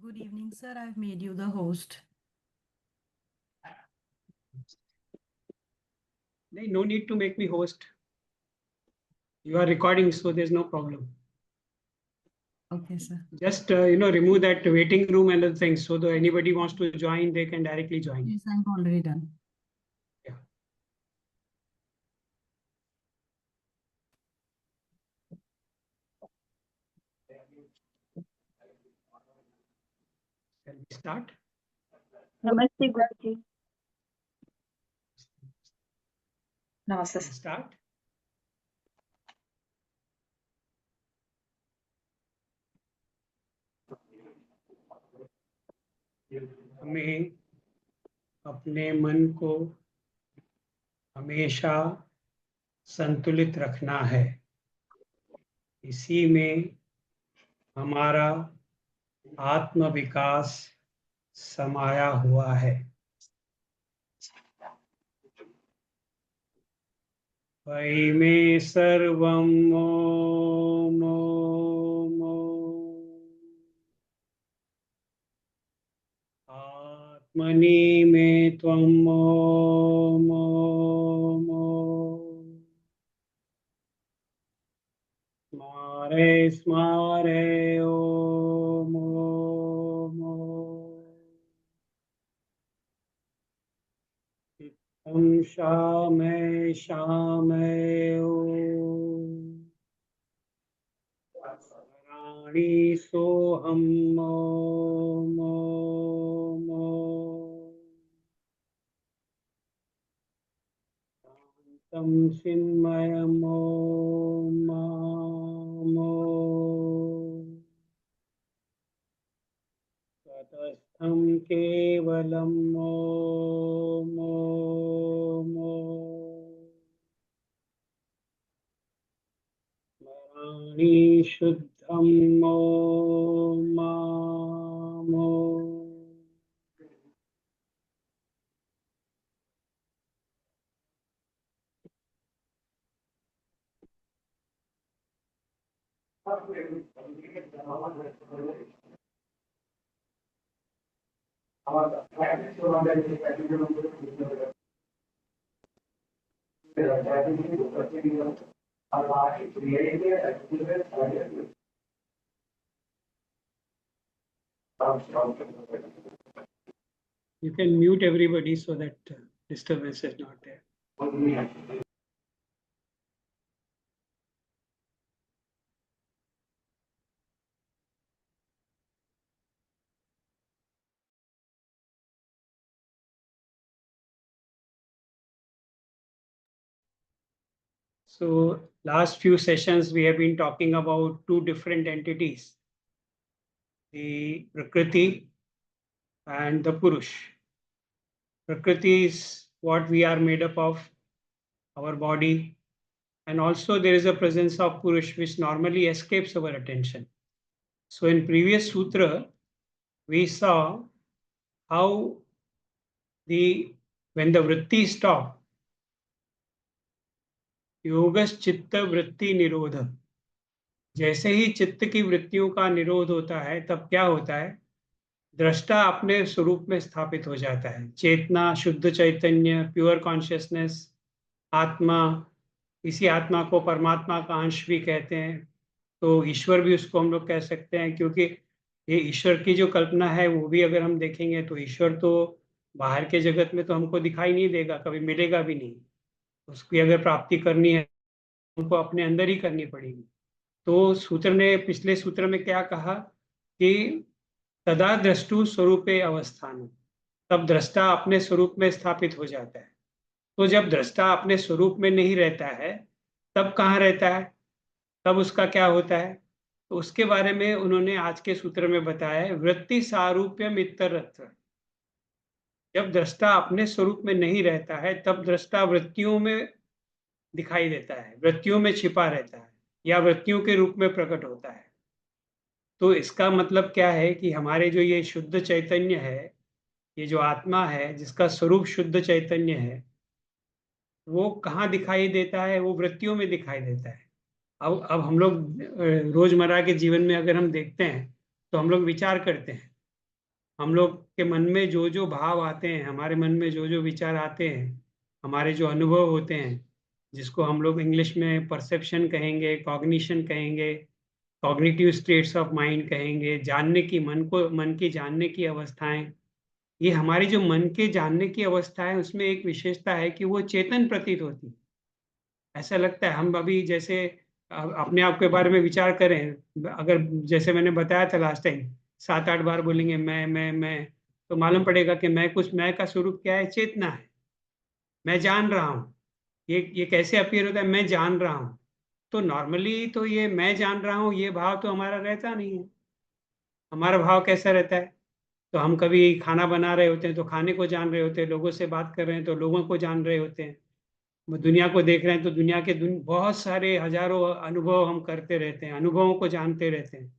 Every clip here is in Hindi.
Good evening, sir. I've made you the host. No need to make me host. You are recording, so there's no problem. Okay, sir. Just remove that waiting room and other things, so that anybody wants to join, they can directly join. Yes, I'm already done. Yeah. Shall we start? Namaste, Guruji. Namaste. Start. हमें अपने मन को हमेशा संतुलित रखना है। इसी में हमारा आत्म विकास समाया हुआ है। वै मे सर्वं ओम ओम आत्मनि मे त्वं ओम ओम स्मारे स्मारे ओम ओम चित्तं शामय शामय ओम प्राणी सोहम ओम ओम शांतं चिन्मयम् ओम तटस्थं केवलम् ओम स्मरामि शुद्धम् ओम You can mute everybody so that disturbance is not there. So last few sessions we have been talking about two different entities, the Prakriti and the Purush. Prakriti is what we are made up of, our body, and also there is a presence of Purush which normally escapes our attention. So in previous sutra, we saw how when the vritti stop, yogas चित्त वृत्ति निरोध, जैसे ही चित्त की वृत्तियों का निरोध होता है तब क्या होता है, दृष्टा अपने स्वरूप में स्थापित हो जाता है। चेतना, शुद्ध चैतन्य, प्योर कॉन्शियसनेस, आत्मा, इसी आत्मा को परमात्मा का अंश भी कहते हैं, तो ईश्वर भी उसको हम लोग कह सकते हैं, क्योंकि ये ईश्वर की जो कल्पना है वो भी अगर हम देखेंगे तो ईश्वर तो बाहर के जगत में तो हमको दिखाई नहीं देगा, कभी मिलेगा भी नहीं। उसकी अगर प्राप्ति करनी है हमको अपने अंदर ही करनी पड़ेगी। तो सूत्र ने पिछले सूत्र में क्या कहा कि तदा दृष्टु स्वरूपे अवस्थान, तब दृष्टा अपने स्वरूप में स्थापित हो जाता है। तो जब दृष्टा अपने स्वरूप में नहीं रहता है तब कहाँ रहता है, तब उसका क्या होता है, तो उसके बारे में उन्होंने आज के सूत्र में बताया है, वृत्ति सारूप्य मित्रत्व। जब दृष्टा अपने स्वरूप में नहीं रहता है तब दृष्टा वृत्तियों में दिखाई देता है, वृत्तियों में छिपा रहता है या वृत्तियों के रूप में प्रकट होता है। तो इसका मतलब क्या है कि हमारे जो ये शुद्ध चैतन्य है, ये जो आत्मा है जिसका स्वरूप शुद्ध चैतन्य है, वो कहाँ दिखाई देता है, वो वृत्तियों में दिखाई देता है। अब हम लोग रोजमर्रा के जीवन में अगर हम देखते हैं तो हम लोग विचार करते हैं, हम लोग के मन में जो जो भाव आते हैं, हमारे मन में जो जो विचार आते हैं, हमारे जो अनुभव होते हैं, जिसको हम लोग इंग्लिश में परसेप्शन कहेंगे, कॉग्निशन कहेंगे, कॉग्निटिव स्टेट्स ऑफ माइंड कहेंगे, जानने की, मन की जानने की अवस्थाएं, ये हमारी जो मन के जानने की अवस्था है उसमें एक विशेषता है कि वो चेतन प्रतीत होती है। ऐसा लगता है हम अभी जैसे अपने आप के बारे में विचार करें, अगर जैसे मैंने बताया था लास्ट टाइम 7-8 बार बोलेंगे मैं, तो मालूम पड़ेगा कि मैं का स्वरूप क्या है? चेतना है। मैं जान रहा हूँ, ये कैसे अपीयर होता है? मैं जान रहा हूँ। तो नॉर्मली तो ये मैं जान रहा हूँ ये भाव तो हमारा रहता नहीं है। हमारा भाव कैसा रहता है? तो हम कभी खाना बना रहे होते हैं तो खाने को जान रहे होते हैं, लोगों से बात कर रहे हैं तो लोगों को जान रहे होते हैं, वो दुनिया को देख रहे हैं तो दुनिया के बहुत सारे हजारों अनुभव हम करते रहते हैं, अनुभवों को जानते रहते हैं।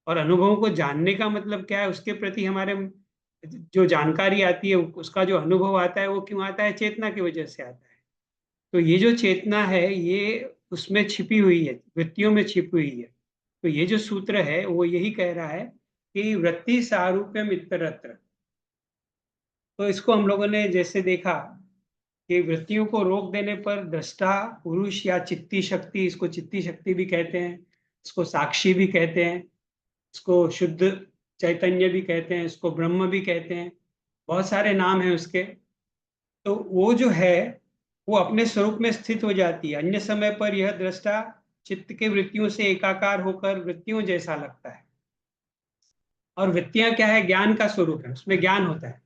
और अनुभवों को जानने का मतलब क्या है? उसके प्रति हमारे जो जानकारी आती है, उसका जो अनुभव आता है, वो क्यों आता है? चेतना की वजह से आता है। तो ये जो चेतना है ये उसमें छिपी हुई है, वृत्तियों में छिपी हुई है। तो ये जो सूत्र है वो यही कह रहा है कि वृत्ति सारूप्यम इतरत्र। तो इसको हम लोगों ने जैसे देखा कि वृत्तियों को रोक देने पर दृष्टा पुरुष या चित्ती शक्ति, इसको चित्ती शक्ति भी कहते हैं, इसको साक्षी भी कहते हैं, इसको शुद्ध चैतन्य भी कहते हैं, इसको ब्रह्म भी कहते हैं, बहुत सारे नाम हैं उसके। तो वो जो है वो अपने स्वरूप में स्थित हो जाती है। अन्य समय पर यह दृष्टा चित्त के वृत्तियों से एकाकार होकर वृत्तियों जैसा लगता है। और वृत्तियां क्या है? ज्ञान का स्वरूप है, उसमें ज्ञान होता है।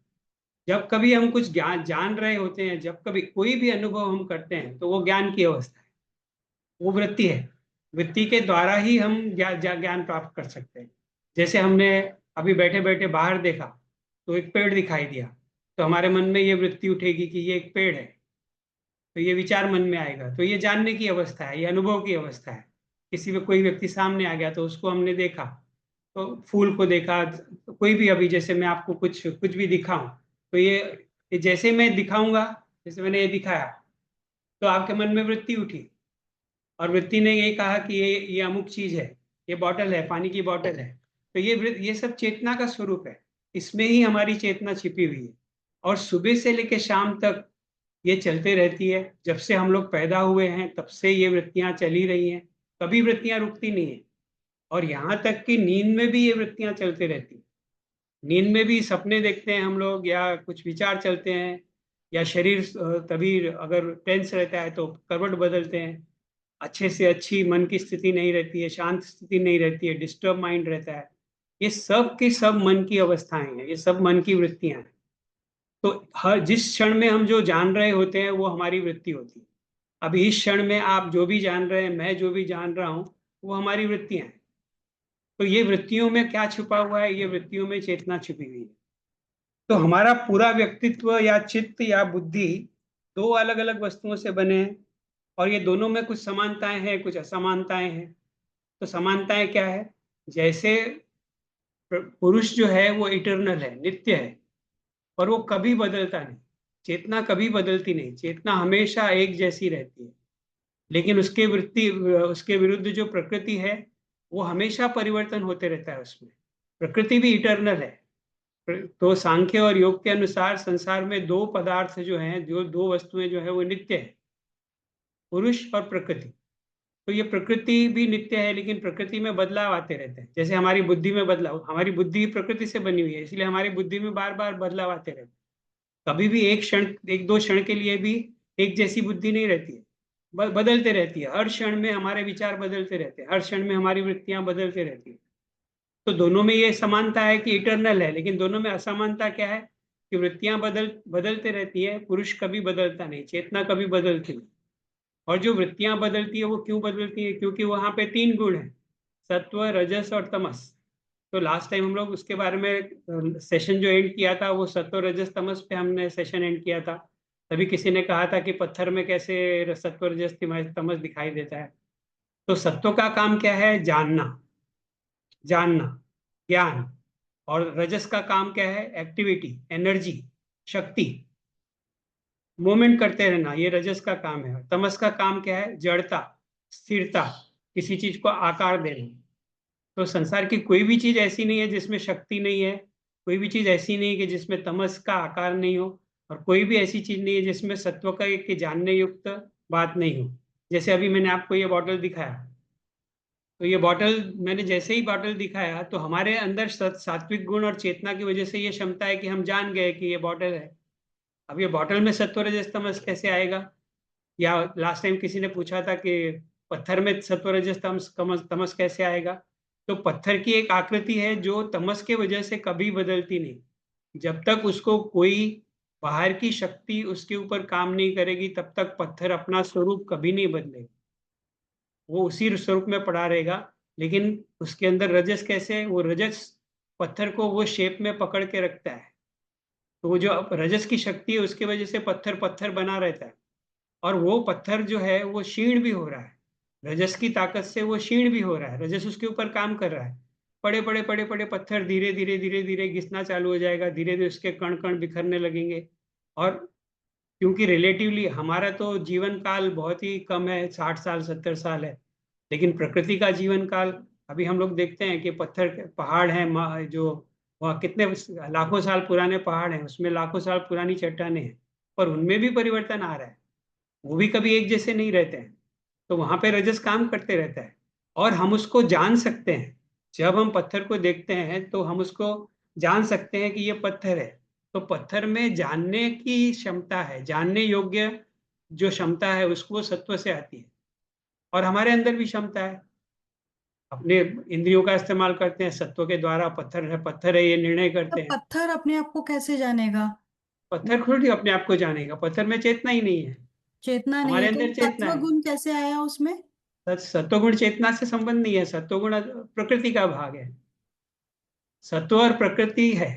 जब कभी हम कुछ ज्ञान जान रहे होते हैं, जब कभी कोई भी अनुभव हम करते हैं तो वो ज्ञान की अवस्था है, वो वृत्ति है। वृत्ति के द्वारा ही हम ज्ञान प्राप्त कर सकते हैं। जैसे हमने अभी बैठे बैठे बाहर देखा तो एक पेड़ दिखाई दिया, तो हमारे मन में ये वृत्ति उठेगी कि ये एक पेड़ है, तो ये विचार मन में आएगा, तो ये जानने की अवस्था है, ये अनुभव की अवस्था है। किसी में कोई व्यक्ति सामने आ गया तो उसको हमने देखा, तो फूल को देखा, तो कोई भी, अभी जैसे मैं आपको कुछ कुछ भी दिखाऊं तो ये जैसे मैं दिखाऊंगा, जैसे मैंने ये दिखाया तो आपके मन में वृत्ति उठी, और वृत्ति ने ये कहा कि ये अमुक चीज है, ये बॉटल है, पानी की बॉटल है। तो ये सब चेतना का स्वरूप है, इसमें ही हमारी चेतना छिपी हुई है। और सुबह से लेकर शाम तक ये चलते रहती है। जब से हम लोग पैदा हुए हैं तब से ये वृत्तियां चली रही हैं, कभी वृत्तियां रुकती नहीं है। और यहाँ तक कि नींद में भी ये वृत्तियां चलते रहती हैं। नींद में भी सपने देखते हैं हम लोग, या कुछ विचार चलते हैं, या शरीर तभी अगर टेंस रहता है तो करवट बदलते हैं, अच्छे से अच्छी मन की स्थिति नहीं रहती है, शांत स्थिति नहीं रहती है, डिस्टर्ब माइंड रहता है। ये सब की सब मन की अवस्थाएं हैं, ये सब मन की वृत्तियां हैं। तो हर जिस क्षण में हम जो जान रहे होते हैं वो हमारी वृत्ति होती है। अभी इस क्षण में आप जो भी जान रहे हैं, मैं जो भी जान रहा हूं, वो हमारी वृत्तियां हैं। तो ये वृत्तियों में क्या छुपा हुआ है? ये वृत्तियों में चेतना छुपी हुई है। तो हमारा पूरा व्यक्तित्व या चित्त या बुद्धि दो अलग अलग वस्तुओं से बने हैं, और ये दोनों में कुछ समानताएं हैं, कुछ असमानताएं हैं। तो समानताएं क्या है? जैसे पुरुष जो है वो इटर्नल है, नित्य है, और वो कभी बदलता नहीं। चेतना कभी बदलती नहीं, चेतना हमेशा एक जैसी रहती है। लेकिन उसके विरुद्ध जो प्रकृति है वो हमेशा परिवर्तन होते रहता है उसमें। प्रकृति भी इटर्नल है। तो सांख्य और योग के अनुसार संसार में दो पदार्थ जो हैं, जो दो वस्तुएं जो है वो नित्य है, पुरुष और प्रकृति। तो ये प्रकृति भी नित्य है, लेकिन प्रकृति में बदलाव आते रहते हैं। जैसे हमारी बुद्धि में बदलाव, हमारी बुद्धि प्रकृति से बनी हुई है, इसलिए हमारी बुद्धि में बार बार बदलाव आते रहते हैं। कभी भी एक दो क्षण के लिए भी एक जैसी बुद्धि नहीं रहती है, बदलते रहती है। हर क्षण में हमारे विचार बदलते रहते हैं, हर क्षण में हमारी वृत्तियां बदलते रहती है। तो दोनों में ये समानता है कि इटर्नल है, लेकिन दोनों में असमानता क्या है? कि वृत्तियां बदलते रहती है, पुरुष कभी बदलता नहीं, चेतना कभी बदलती नहीं। और जो वृत्तियां बदलती है वो क्यों बदलती है? क्योंकि वहां पे तीन गुण हैं, सत्व, रजस और तमस। तो लास्ट टाइम हम लोग उसके बारे में सेशन जो एंड किया था वो सत्व, रजस, तमस पे हमने सेशन एंड किया था। तभी किसी ने कहा था कि पत्थर में कैसे सत्व, रजस, तमस दिखाई देता है। तो सत्व का काम क्या है? जानना, जानना, ज्ञान। और रजस का काम क्या है? एक्टिविटी, एनर्जी, शक्ति, मूवमेंट करते रहना, ये रजस का काम है। तमस का काम क्या है? जड़ता, स्थिरता, किसी चीज को आकार देना। तो संसार की कोई भी चीज ऐसी नहीं है जिसमें शक्ति नहीं है, कोई भी चीज ऐसी नहीं है कि जिसमें तमस का आकार नहीं हो, और कोई भी ऐसी चीज नहीं है जिसमें सत्व का के जानने युक्त बात नहीं हो। जैसे अभी मैंने आपको ये बॉटल दिखाया, तो ये बॉटल मैंने जैसे ही बॉटल दिखाया तो हमारे अंदर सात्विक गुण और चेतना की वजह से ये क्षमता है कि हम जान गए कि ये बॉटल है। अब ये बॉटल में सत्व रजस तमस कैसे आएगा? या लास्ट टाइम किसी ने पूछा था कि पत्थर में सत्व रजस तमस कैसे आएगा? तो पत्थर की एक आकृति है जो तमस के वजह से कभी बदलती नहीं। जब तक उसको कोई बाहर की शक्ति उसके ऊपर काम नहीं करेगी तब तक पत्थर अपना स्वरूप कभी नहीं बदलेगा, वो उसी स्वरूप में पड़ा रहेगा। लेकिन उसके अंदर रजस कैसे है? वो रजस पत्थर को वो शेप में पकड़ के रखता है। तो वो जो रजस की शक्ति है उसकी वजह से पत्थर पत्थर बना रहता है, और वो पत्थर जो है वो क्षीण भी हो रहा है। रजस की ताकत से वो क्षीण भी हो रहा है, रजस उसके ऊपर काम कर रहा है। पड़े पड़े पड़े पड़े पत्थर धीरे धीरे धीरे धीरे घिसना चालू हो जाएगा, धीरे धीरे उसके कण कण बिखरने लगेंगे। और क्योंकि रिलेटिवली हमारा तो जीवन काल बहुत ही कम है, 60 साल 70 साल है, लेकिन प्रकृति का जीवन काल अभी हम लोग देखते हैं कि पत्थर पहाड़ हैं जो वहाँ कितने लाखों साल पुराने पहाड़ हैं, उसमें लाखों साल पुरानी चट्टानें हैं, पर उनमें भी परिवर्तन आ रहा है, वो भी कभी एक जैसे नहीं रहते हैं। तो वहां पे रजस काम करते रहता है, और हम उसको जान सकते हैं। जब हम पत्थर को देखते हैं तो हम उसको जान सकते हैं कि ये पत्थर है। तो पत्थर में जानने की क्षमता है, जानने योग्य जो क्षमता है उसको सत्व से आती है। और हमारे अंदर भी क्षमता है, अपने इंद्रियों का इस्तेमाल करते हैं सत्व के द्वारा, पत्थर है ये निर्णय तो करते हैं। पत्थर अपने आप को कैसे जानेगा? पत्थर खुद ही अपने आप को जानेगा, पत्थर में चेतना ही नहीं है, चेतना नहीं हमारे है तो अंदर चेतना तत्व है। गुण कैसे आया उसमें? सत्वगुण चेतना से संबंध नहीं है, सत्वगुण प्रकृति का भाग है। सत्व और प्रकृति है,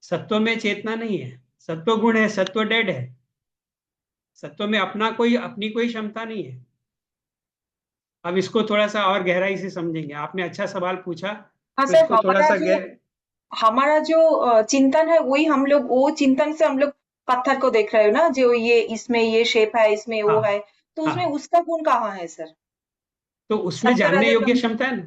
सत्व में चेतना नहीं है। सत्व गुण है, सत्व डेड है। सत्व में अपनी कोई क्षमता नहीं है। अब इसको थोड़ा सा और गहराई से समझेंगे, आपने अच्छा सवाल पूछा, हाँ तो सर, इसको थोड़ा सा हमारा जो चिंतन है वही हम लोग, वो चिंतन से हम लोग पत्थर को देख रहे हो ना, जो ये इसमें ये शेप है, इसमें वो हाँ है, तो उसमें हाँ, उसका गुण कहाँ है सर? तो उसमें सत्तर जानने योग्य रजतम क्षमता है ना।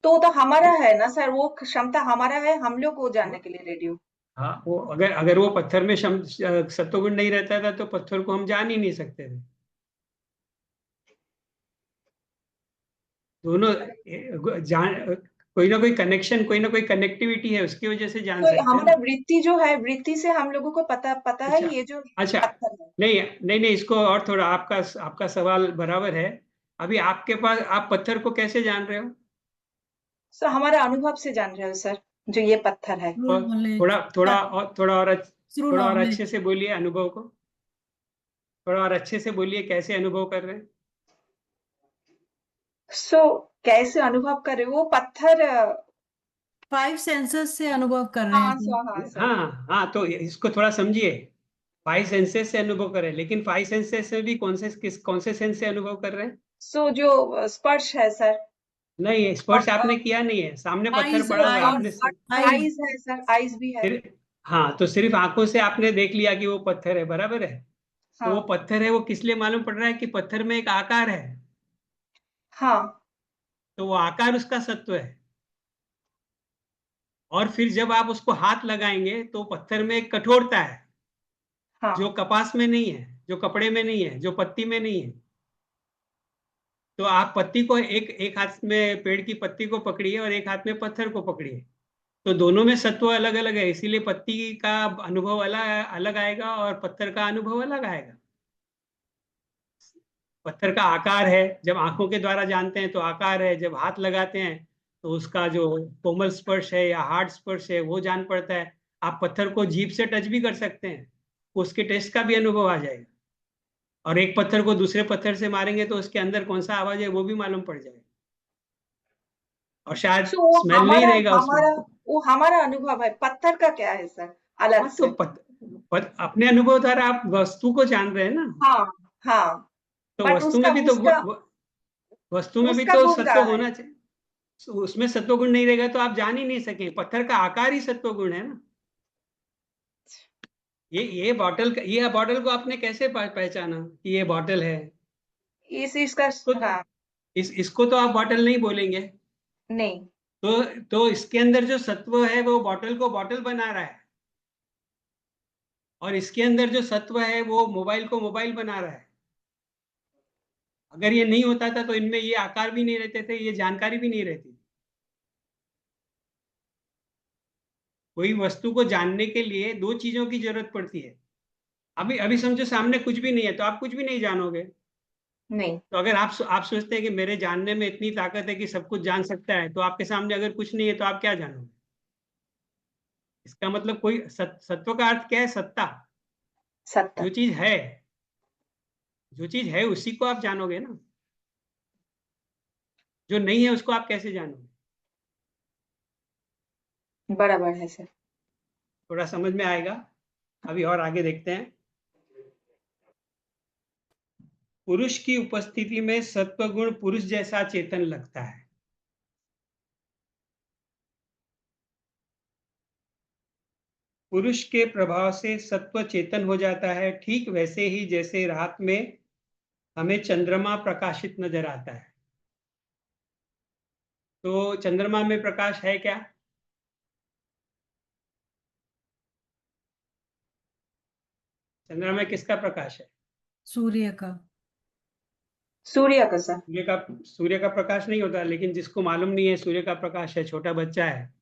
तो वो तो हमारा है ना सर, वो क्षमता हमारा है, हम लोग वो जानने के लिए रेडी हो। हाँ, वो अगर वो पत्थर में सत्वगुण नहीं रहता था तो पत्थर को हम जान ही नहीं सकते थे। दोनों जान, कोई ना कोई कनेक्शन, कोई ना कोई कनेक्टिविटी है, उसकी वजह से जान तो सकते हैं हमारा ना। वृत्ति जो है, वृत्ति से हम लोगों को पता है अच्छा ये जो अच्छा, पत्थर है। नहीं नहीं नहीं, इसको और थोड़ा, आपका सवाल बराबर है। अभी आपके पास, आप पत्थर को कैसे जान रहे हो? सर हमारा अनुभव से जान रहे हो सर, जो ये पत्थर है। थ्रू और नॉलेज। थ्रू थोड़ा और अच्छे नॉलेज। से बोलिए अनुभव को, थोड़ा और अच्छे से बोलिए, कैसे अनुभव कर रहे हैं? सो कैसे अनुभव कर रहे हो वो पत्थर? 5 सेंसेस से अनुभव कर रहे हाँ हैं। सर, हाँ सर। हाँ हाँ, तो इसको थोड़ा समझिए। 5 सेंसेस से अनुभव कर रहे हैं, लेकिन 5 सेंसेस में भी कौन से सेंस से अनुभव कर रहे हैं? सो जो स्पर्श है सर, नहीं, स्पर्श और आपने किया नहीं है, सामने पत्थर आईज पड़ा हुआ है, और आपने आईज। आईज है सर, आईज भी है। सिर्फ, हाँ, तो सिर्फ आंखों से आपने देख लिया कि वो पत्थर है, बराबर है। तो वो हाँ पत्थर है, वो किस लिए मालूम पड़ रहा है? कि पत्थर में एक आकार है, हाँ तो वो आकार उसका सत्व है। और फिर जब आप उसको हाथ लगाएंगे तो पत्थर में एक कठोरता है, जो हाँ। कपास में नहीं है, जो कपड़े में नहीं है, जो पत्ती में नहीं है। तो आप पत्ती को एक एक हाथ में पेड़ की पत्ती को पकड़िए और एक हाथ में पत्थर को पकड़िए, तो दोनों में सत्व अलग अलग है, इसीलिए पत्ती का अनुभव अलग अलग आएगा और पत्थर का अनुभव अलग आएगा। पत्थर का आकार है, जब आंखों के द्वारा जानते हैं तो आकार है, जब हाथ लगाते हैं तो उसका जो कोमल स्पर्श है या हार्ड स्पर्श है वो जान पड़ता है। आप पत्थर को जीभ से टच भी कर सकते हैं, उसके टेस्ट का भी अनुभव आ जाएगा। और एक पत्थर को दूसरे पत्थर से मारेंगे तो उसके अंदर कौन सा आवाज है वो भी मालूम पड़ जाएगा, और शायद सो वो स्मेल नहीं हमारा रहेगा उसमें। हमारा वो हमारा अनुभव है, पत्थर का क्या है सर अलग हाँ, तो से? अपने अनुभव द्वारा आप वस्तु को जान रहे हैं ना। हाँ हाँ। तो बट वस्तु में भी तो उसका वस्तु में भी उसका तो गुण सत्व कहाँ है? होना चाहिए। उसमें सत्व गुण नहीं रहेगा तो आप जान ही नहीं सके, पत्थर का आकार ही सत्व गुण है ना। ये बॉटल को आपने कैसे पहचाना कि ये बॉटल है? इसका तो हाँ। इसको तो आप बॉटल नहीं बोलेंगे। नहीं। तो इसके अंदर जो सत्व है वो बॉटल को बॉटल बना रहा है, और इसके अंदर जो सत्व है वो मोबाइल को मोबाइल बना रहा है। अगर ये नहीं होता था तो इनमें ये आकार भी नहीं रहते थे, ये जानकारी भी नहीं रहती। कोई वस्तु को जानने के लिए दो चीजों की जरूरत पड़ती है। अभी अभी समझो सामने कुछ भी नहीं है तो आप कुछ भी नहीं जानोगे। नहीं। तो अगर आप सोचते हैं कि मेरे जानने में इतनी ताकत है कि सब कुछ जान सकता है, तो आपके सामने अगर कुछ नहीं है तो आप क्या जानोगे? इसका मतलब कोई सत्व का अर्थ क्या है? सत्ता। सत्ता। जो चीज है उसी को आप जानोगे ना। जो नहीं है उसको आप कैसे जानोगे? बराबर है सर। थोड़ा समझ में आएगा। अभी और आगे देखते हैं। पुरुष की उपस्थिति में सत्व गुण पुरुष जैसा चेतन लगता है। पुरुष के प्रभाव से सत्व चेतन हो जाता है, ठीक वैसे ही जैसे रात में हमें चंद्रमा प्रकाशित नजर आता है। तो चंद्रमा में प्रकाश है क्या? चंद्रमा में किसका प्रकाश है? सूर्य का। सूर्य का सर। सूर्य का प्रकाश नहीं होता, लेकिन जिसको मालूम नहीं है सूर्य का प्रकाश है, छोटा बच्चा है,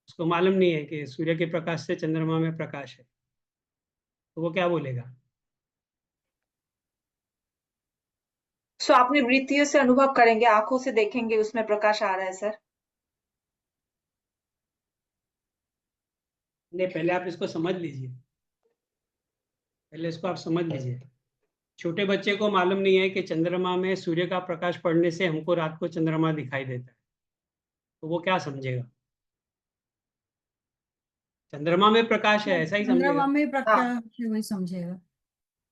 उसको मालूम नहीं है कि सूर्य के प्रकाश से चंद्रमा में प्रकाश है, तो वो क्या बोलेगा? सो अपनी वृत्तियों से अनुभव करेंगे, आंखों से देखेंगे उसमें प्रकाश आ रहा है सर। नहीं, पहले आप इसको समझ लीजिए। पहले इसको आप समझ लीजिए। छोटे बच्चे को मालूम नहीं है कि चंद्रमा में सूर्य का प्रकाश पड़ने से हमको रात को चंद्रमा दिखाई देता है, तो वो क्या समझेगा? चंद्रमा में प्रकाश है ऐसा ही चंद्रमा समझेगा। में हाँ। प्रकाश है, वही समझेगा।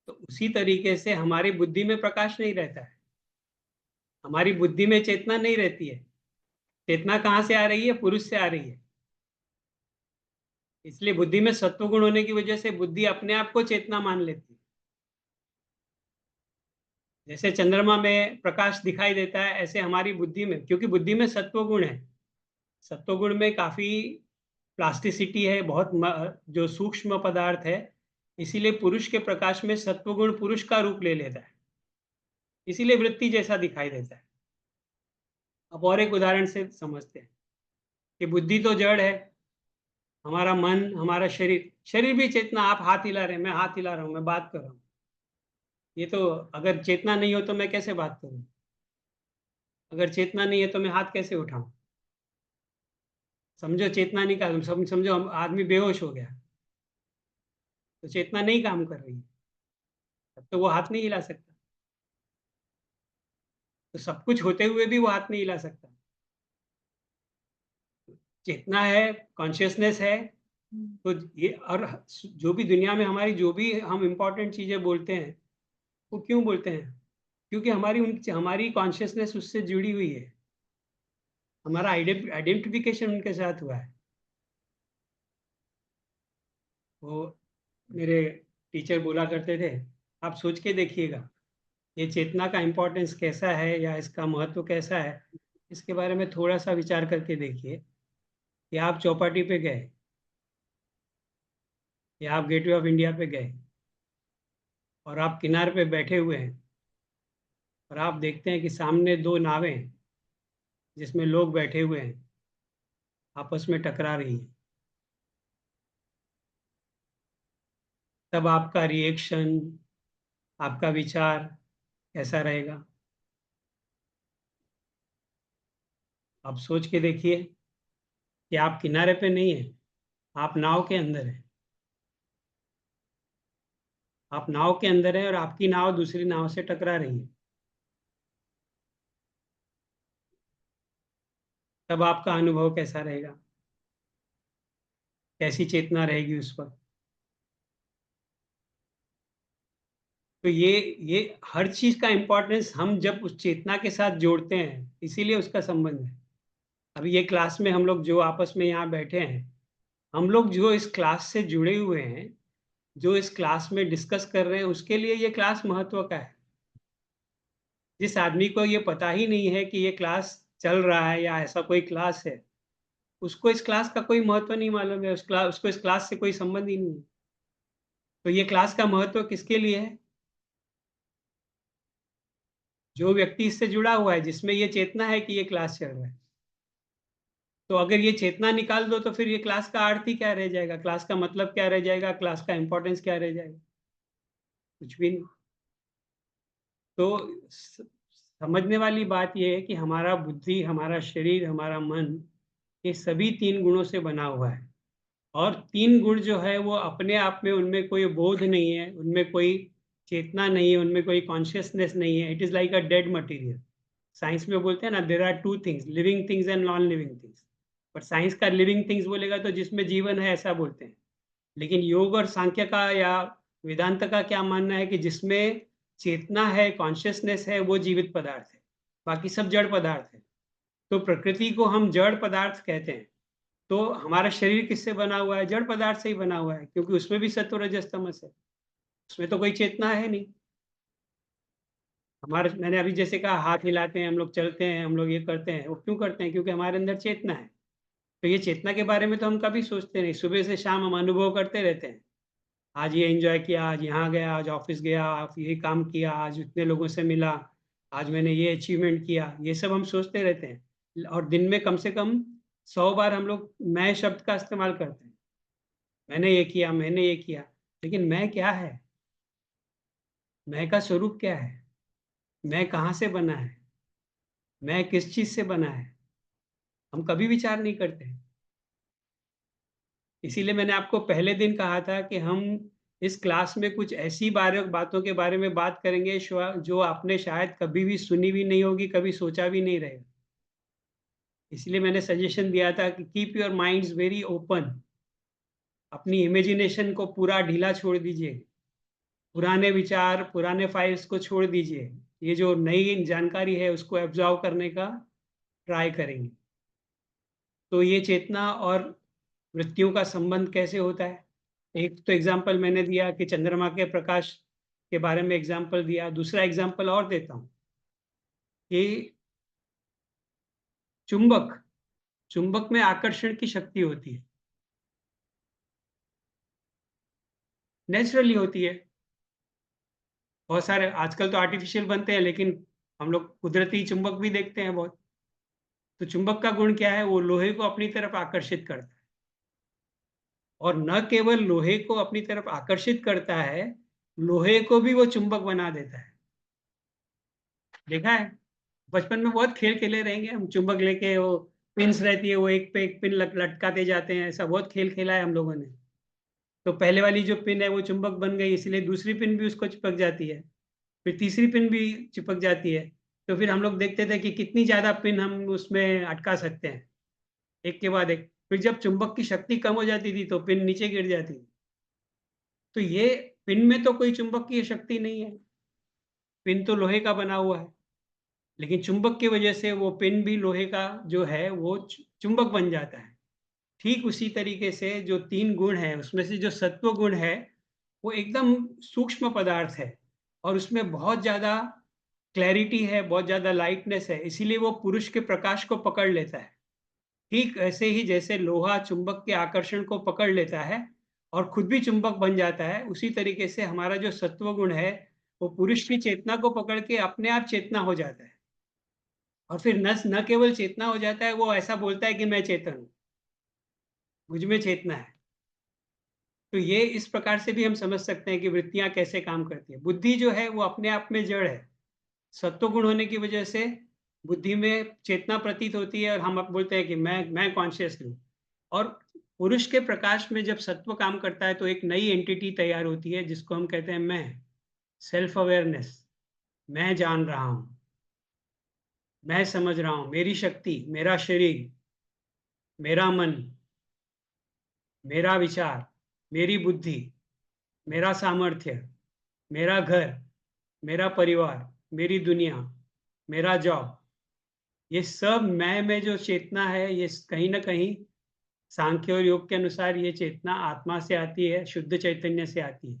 तो उसी तरीके से हमारी बुद्धि में प्रकाश नहीं रहता है। हमारी बुद्धि में चेतना नहीं रहती है। चेतना कहाँ से आ रही है? पुरुष से आ रही है। इसलिए बुद्धि में सत्व गुण होने की वजह से बुद्धि अपने आप को चेतना मान लेती है। जैसे चंद्रमा में प्रकाश दिखाई देता है, ऐसे हमारी बुद्धि में, क्योंकि बुद्धि में सत्व गुण है। सत्व गुण में काफी प्लास्टिसिटी है, बहुत जो सूक्ष्म पदार्थ है, इसीलिए पुरुष के प्रकाश में सत्व गुण पुरुष का रूप ले लेता है, इसीलिए वृत्ति जैसा दिखाई देता है। अब और एक उदाहरण से समझते हैं कि बुद्धि तो जड़ है, हमारा मन, हमारा शरीर, शरीर भी चेतना। आप हाथ हिला रहे हैं, मैं हाथ हिला रहा हूँ, मैं बात कर रहा हूँ, ये तो अगर चेतना नहीं हो तो मैं कैसे बात करूँ? अगर चेतना नहीं है तो मैं हाथ कैसे उठाऊं? समझो चेतना नहीं काम, समझो हम आदमी बेहोश हो गया तो चेतना नहीं काम कर रही है, तब तो वो हाथ नहीं हिला सकता। तो सब कुछ होते हुए भी वो हाथ नहीं हिला सकता। चेतना है, कॉन्शियसनेस है, तो ये, और जो भी दुनिया में हमारी जो भी हम इंपॉर्टेंट चीजें बोलते हैं, वो क्यों बोलते हैं? क्योंकि हमारी कॉन्शियसनेस उससे जुड़ी हुई है, हमारा आइडेंटिफिकेशन उनके साथ हुआ है। वो मेरे टीचर बोला करते थे, आप सोच के देखिएगा ये चेतना का इम्पोर्टेंस कैसा है या इसका महत्व कैसा है, इसके बारे में थोड़ा सा विचार करके देखिए कि आप चौपाटी पे गए या आप गेटवे ऑफ इंडिया पे गए और आप किनारे पे बैठे हुए हैं और आप देखते हैं कि सामने दो नावें हैं जिसमें लोग बैठे हुए हैं, आपस में टकरा रही हैं। तब आपका रिएक्शन, आपका विचार कैसा रहेगा? आप सोच के देखिए कि आप किनारे पे नहीं हैं, आप नाव के अंदर हैं। आप नाव के अंदर हैं और आपकी नाव दूसरी नाव से टकरा रही है। तब आपका अनुभव कैसा रहेगा? कैसी चेतना रहेगी उस पर? तो ये हर चीज का इम्पोर्टेंस हम जब उस चेतना के साथ जोड़ते हैं, इसीलिए उसका संबंध है। अभी ये क्लास में हम लोग जो आपस में यहाँ बैठे हैं, हम लोग जो इस क्लास से जुड़े हुए हैं, जो इस क्लास में डिस्कस कर रहे हैं, उसके लिए ये क्लास महत्व का है। जिस आदमी को ये पता ही नहीं है कि ये क्लास चल रहा है या ऐसा कोई क्लास है, उसको इस क्लास का कोई महत्व नहीं मालूम है, उसको इस क्लास से कोई संबंध ही नहीं है। तो ये क्लास का महत्व किसके लिए है? जो व्यक्ति इससे जुड़ा हुआ है, जिसमें ये चेतना है कि ये क्लास चल रहा है। तो अगर ये चेतना निकाल दो तो फिर ये क्लास का अर्थ ही क्या रह जाएगा, क्लास का मतलब क्या रह जाएगा, क्लास का इंपॉर्टेंस क्या रह जाएगा? कुछ भी नहीं। तो समझने वाली बात यह है कि हमारा बुद्धि, हमारा शरीर, हमारा मन, ये सभी 3 गुणों से बना हुआ है। और 3 गुण जो है वो अपने आप में, उनमें कोई बोध नहीं है, उनमें कोई चेतना नहीं है, उनमें कोई कॉन्शियसनेस नहीं है। It is like a dead material. Science में बोलते हैं ना, there are 2 things, living things and non living things. But science का लिविंग थिंग्स बोलेगा तो जिसमें जीवन है ऐसा बोलते हैं। लेकिन योग और सांख्य का या वेदांत का क्या मानना है कि जिसमें चेतना है, कॉन्शियसनेस है, वो जीवित पदार्थ है, बाकी सब जड़ पदार्थ है। तो प्रकृति को हम जड़ पदार्थ कहते हैं। तो हमारा शरीर किससे बना हुआ है? जड़ पदार्थ से ही बना हुआ है, क्योंकि उसमें भी सत्व रजस तमस है, उसमें तो कोई चेतना है नहीं। हमारे, मैंने अभी जैसे कहा, हाथ हिलाते हैं हम लोग, चलते हैं हम लोग, ये करते हैं, वो क्यों करते हैं? क्योंकि हमारे अंदर चेतना है। तो ये चेतना के बारे में तो हम कभी सोचते नहीं, सुबह से शाम हम अनुभव करते रहते हैं। आज ये एंजॉय किया, आज यहाँ गया, आज ऑफिस गया, आज ये काम किया, आज इतने लोगों से मिला, आज मैंने ये अचीवमेंट किया, ये सब हम सोचते रहते हैं। और दिन में कम से कम 100 बार हम लोग मैं शब्द का इस्तेमाल करते हैं। मैंने ये किया, मैंने ये किया। लेकिन मैं क्या है? मैं का स्वरूप क्या है? मैं कहाँ से बना है? मैं किस चीज से बना है? हम कभी विचार नहीं करते। इसीलिए मैंने आपको पहले दिन कहा था कि हम इस क्लास में कुछ ऐसी बातों के बारे में बात करेंगे जो आपने शायद कभी भी सुनी भी नहीं होगी, कभी सोचा भी नहीं रहेगा। इसलिए मैंने सजेशन दिया था कि keep your minds very open. अपनी इमेजिनेशन को पूरा ढीला छोड़ दीजिए, पुराने विचार, पुराने फाइल्स को छोड़ दीजिए। ये जो नई जानकारी है उसको एब्जॉर्व करने का ट्राई करेंगे। तो ये चेतना और वृत्तियों का संबंध कैसे होता है? एक तो एग्जाम्पल मैंने दिया कि चंद्रमा के प्रकाश के बारे में एग्जाम्पल दिया। दूसरा एग्जाम्पल और देता हूँ कि चुंबक, चुंबक में आकर्षण की शक्ति होती है, नेचुरली होती है। बहुत सारे आजकल तो आर्टिफिशियल बनते हैं, लेकिन हम लोग कुदरती चुंबक भी देखते हैं बहुत। तो चुंबक का गुण क्या है? वो लोहे को अपनी तरफ आकर्षित करता है। और न केवल लोहे को अपनी तरफ आकर्षित करता है, लोहे को भी वो चुंबक बना देता है। देखा है? बचपन में बहुत खेल खेले रहेंगे हम, चुंबक लेके, वो पिन्स रहती है, वो एक पे एक पिन लटकाते जाते हैं, ऐसा बहुत खेल खेला है हम लोगों ने। तो पहले वाली जो पिन है वो चुंबक बन गई, इसलिए दूसरी पिन भी उसको चिपक जाती है, फिर तीसरी पिन भी चिपक जाती है। तो फिर हम लोग देखते थे कि कितनी ज्यादा पिन हम उसमें अटका सकते हैं, एक के बाद एक। फिर जब चुंबक की शक्ति कम हो जाती थी तो पिन नीचे गिर जाती थी। तो ये पिन में तो कोई चुंबक की शक्ति नहीं है, पिन तो लोहे का बना हुआ है, लेकिन चुंबक की वजह से वो पिन भी लोहे का जो है वो चुंबक बन जाता है। ठीक उसी तरीके से जो 3 गुण है उसमें से जो सत्व गुण है वो एकदम सूक्ष्म पदार्थ है, और उसमें बहुत ज्यादा क्लैरिटी है, बहुत ज्यादा लाइटनेस है, इसीलिए वो पुरुष के प्रकाश को पकड़ लेता है। ठीक ऐसे ही जैसे लोहा चुंबक के आकर्षण को पकड़ लेता है और खुद भी चुंबक बन जाता है, उसी तरीके से हमारा जो सत्व गुण है वो पुरुष की चेतना को पकड़ के अपने आप चेतना हो जाता है। और फिर न केवल चेतना हो जाता है, वो ऐसा बोलता है कि मैं चेतन हूँ, मुझ में चेतना है। तो ये इस प्रकार से भी हम समझ सकते हैं कि वृत्तियां कैसे काम करती है। बुद्धि जो है वो अपने आप में जड़ है, सत्व गुण होने की वजह से बुद्धि में चेतना प्रतीत होती है, और हम अब बोलते हैं कि मैं कॉन्शियस हूँ। और पुरुष के प्रकाश में जब सत्व काम करता है तो एक नई एंटिटी तैयार होती है जिसको हम कहते हैं मैं, सेल्फ अवेयरनेस। मैं जान रहा हूँ, मैं समझ रहा हूँ, मेरी शक्ति, मेरा शरीर, मेरा मन, मेरा विचार, मेरी बुद्धि, मेरा सामर्थ्य, मेरा घर, मेरा परिवार, मेरी दुनिया, मेरा जॉब, ये सब मैं में जो चेतना है, ये कहीं ना कहीं सांख्य और योग के अनुसार ये चेतना आत्मा से आती है, शुद्ध चैतन्य से आती है।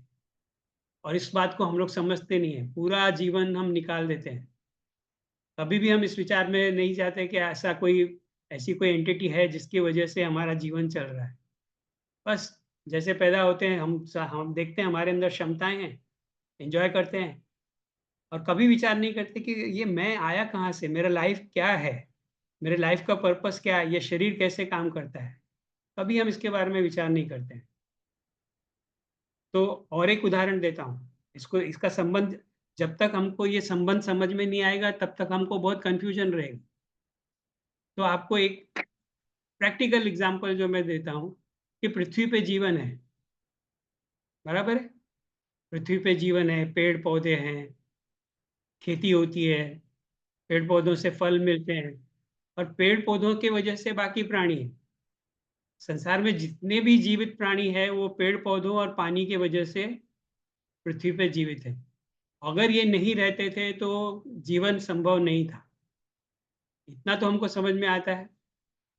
और इस बात को हम लोग समझते नहीं है, पूरा जीवन हम निकाल देते हैं। कभी भी हम इस विचार में नहीं जाते कि ऐसी कोई एंटिटी है जिसकी वजह से हमारा जीवन चल रहा है। बस जैसे पैदा होते हैं हम देखते हैं हमारे अंदर क्षमताएं हैं, एंजॉय करते हैं और कभी विचार नहीं करते कि ये मैं आया कहाँ से, मेरा लाइफ क्या है, मेरे लाइफ का पर्पस क्या है, ये शरीर कैसे काम करता है। कभी हम इसके बारे में विचार नहीं करते हैं। तो और एक उदाहरण देता हूँ, इसका संबंध, जब तक हमको ये संबंध समझ में नहीं आएगा तब तक हमको बहुत कंफ्यूजन रहेगा। तो आपको एक प्रैक्टिकल एग्जांपल जो मैं देता हूँ कि पृथ्वी पे जीवन है, बराबर है? पृथ्वी पे जीवन है, पेड़ पौधे हैं, खेती होती है, पेड़ पौधों से फल मिलते हैं और पेड़ पौधों की वजह से बाकी प्राणी हैं। संसार में जितने भी जीवित प्राणी हैं वो पेड़ पौधों और पानी की वजह से पृथ्वी पे जीवित है। अगर ये नहीं रहते थे तो जीवन संभव नहीं था, इतना तो हमको समझ में आता है।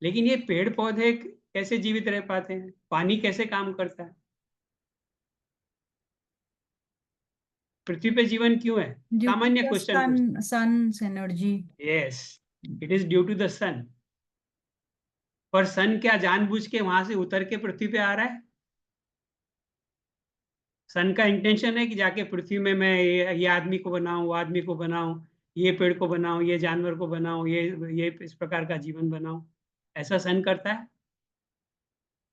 लेकिन ये पेड़ पौधे कैसे जीवित रह पाते हैं, पानी कैसे काम करता है, पृथ्वी पे जीवन क्यों है? ड्यू टू सामान्य द क्वेश्चन पूछते सन्स एनर्जी। हैं। Yes, it is due to the sun. पर सन क्या जानबूझ के वहां से उतर के पृथ्वी पे आ रहा है? सन का इंटेंशन है कि जाके पृथ्वी में मैं ये आदमी को बनाऊं, वो आदमी को बनाऊं, ये पेड़ को बनाऊं, ये जानवर को बनाऊं, ये इस प्रकार का जीवन बनाऊं? ऐसा सन करता है?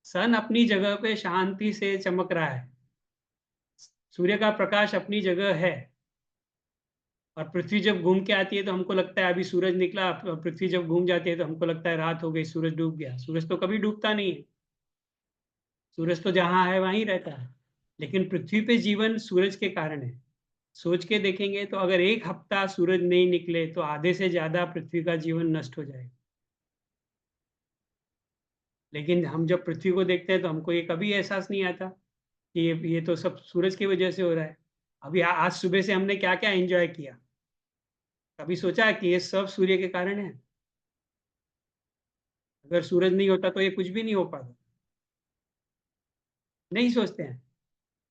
सन अपनी जगह पे शांति से चमक रहा है, सूर्य का प्रकाश अपनी जगह है और पृथ्वी जब घूम के आती है तो हमको लगता है अभी सूरज निकला, पृथ्वी जब घूम जाती है तो हमको लगता है रात हो गई, सूरज डूब गया। सूरज तो कभी डूबता नहीं है, सूरज तो जहां है वहीं रहता है। लेकिन पृथ्वी पे जीवन सूरज के कारण है। सोच के देखेंगे तो अगर एक हफ्ता सूरज नहीं निकले तो आधे से ज्यादा पृथ्वी का जीवन नष्ट हो जाएगा। लेकिन हम जब पृथ्वी को देखते हैं तो हमको ये कभी एहसास नहीं आता कि ये तो सब सूरज की वजह से हो रहा है। अभी आज सुबह से हमने क्या क्या एंजॉय किया, कभी सोचा है कि ये सब सूर्य के कारण है? अगर सूरज नहीं होता तो ये कुछ भी नहीं हो पाता। नहीं सोचते हैं।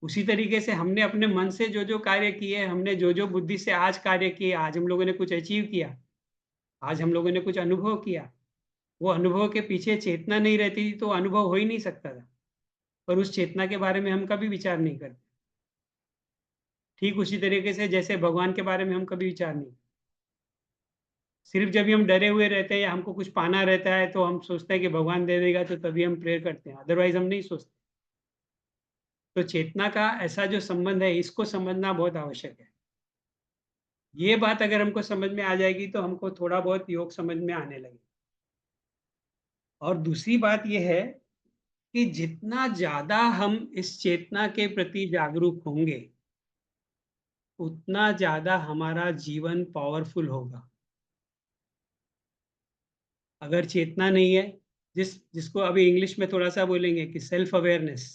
उसी तरीके से हमने अपने मन से जो जो कार्य किए, हमने जो जो बुद्धि से आज कार्य किए, आज हम लोगों ने कुछ अचीव किया, आज हम लोगों ने कुछ अनुभव किया। वो अनुभव के पीछे चेतना नहीं रहती तो अनुभव हो ही नहीं सकता था। पर उस चेतना के बारे में हम कभी विचार नहीं करते। ठीक उसी तरीके से जैसे भगवान के बारे में हम कभी विचार नहीं, सिर्फ जब भी हम डरे हुए रहते हैं या हमको कुछ पाना रहता है तो हम सोचते हैं कि भगवान दे देगा, तो तभी हम प्रेयर करते हैं, अदरवाइज हम नहीं सोचते। तो चेतना का ऐसा जो संबंध है, इसको समझना बहुत आवश्यक है। ये बात अगर हमको समझ में आ जाएगी तो हमको थोड़ा बहुत योग समझ में आने लगेगा। और दूसरी बात यह है कि जितना ज्यादा हम इस चेतना के प्रति जागरूक होंगे उतना ज्यादा हमारा जीवन पावरफुल होगा। अगर चेतना नहीं है, जिसको अभी इंग्लिश में थोड़ा सा बोलेंगे कि self awareness,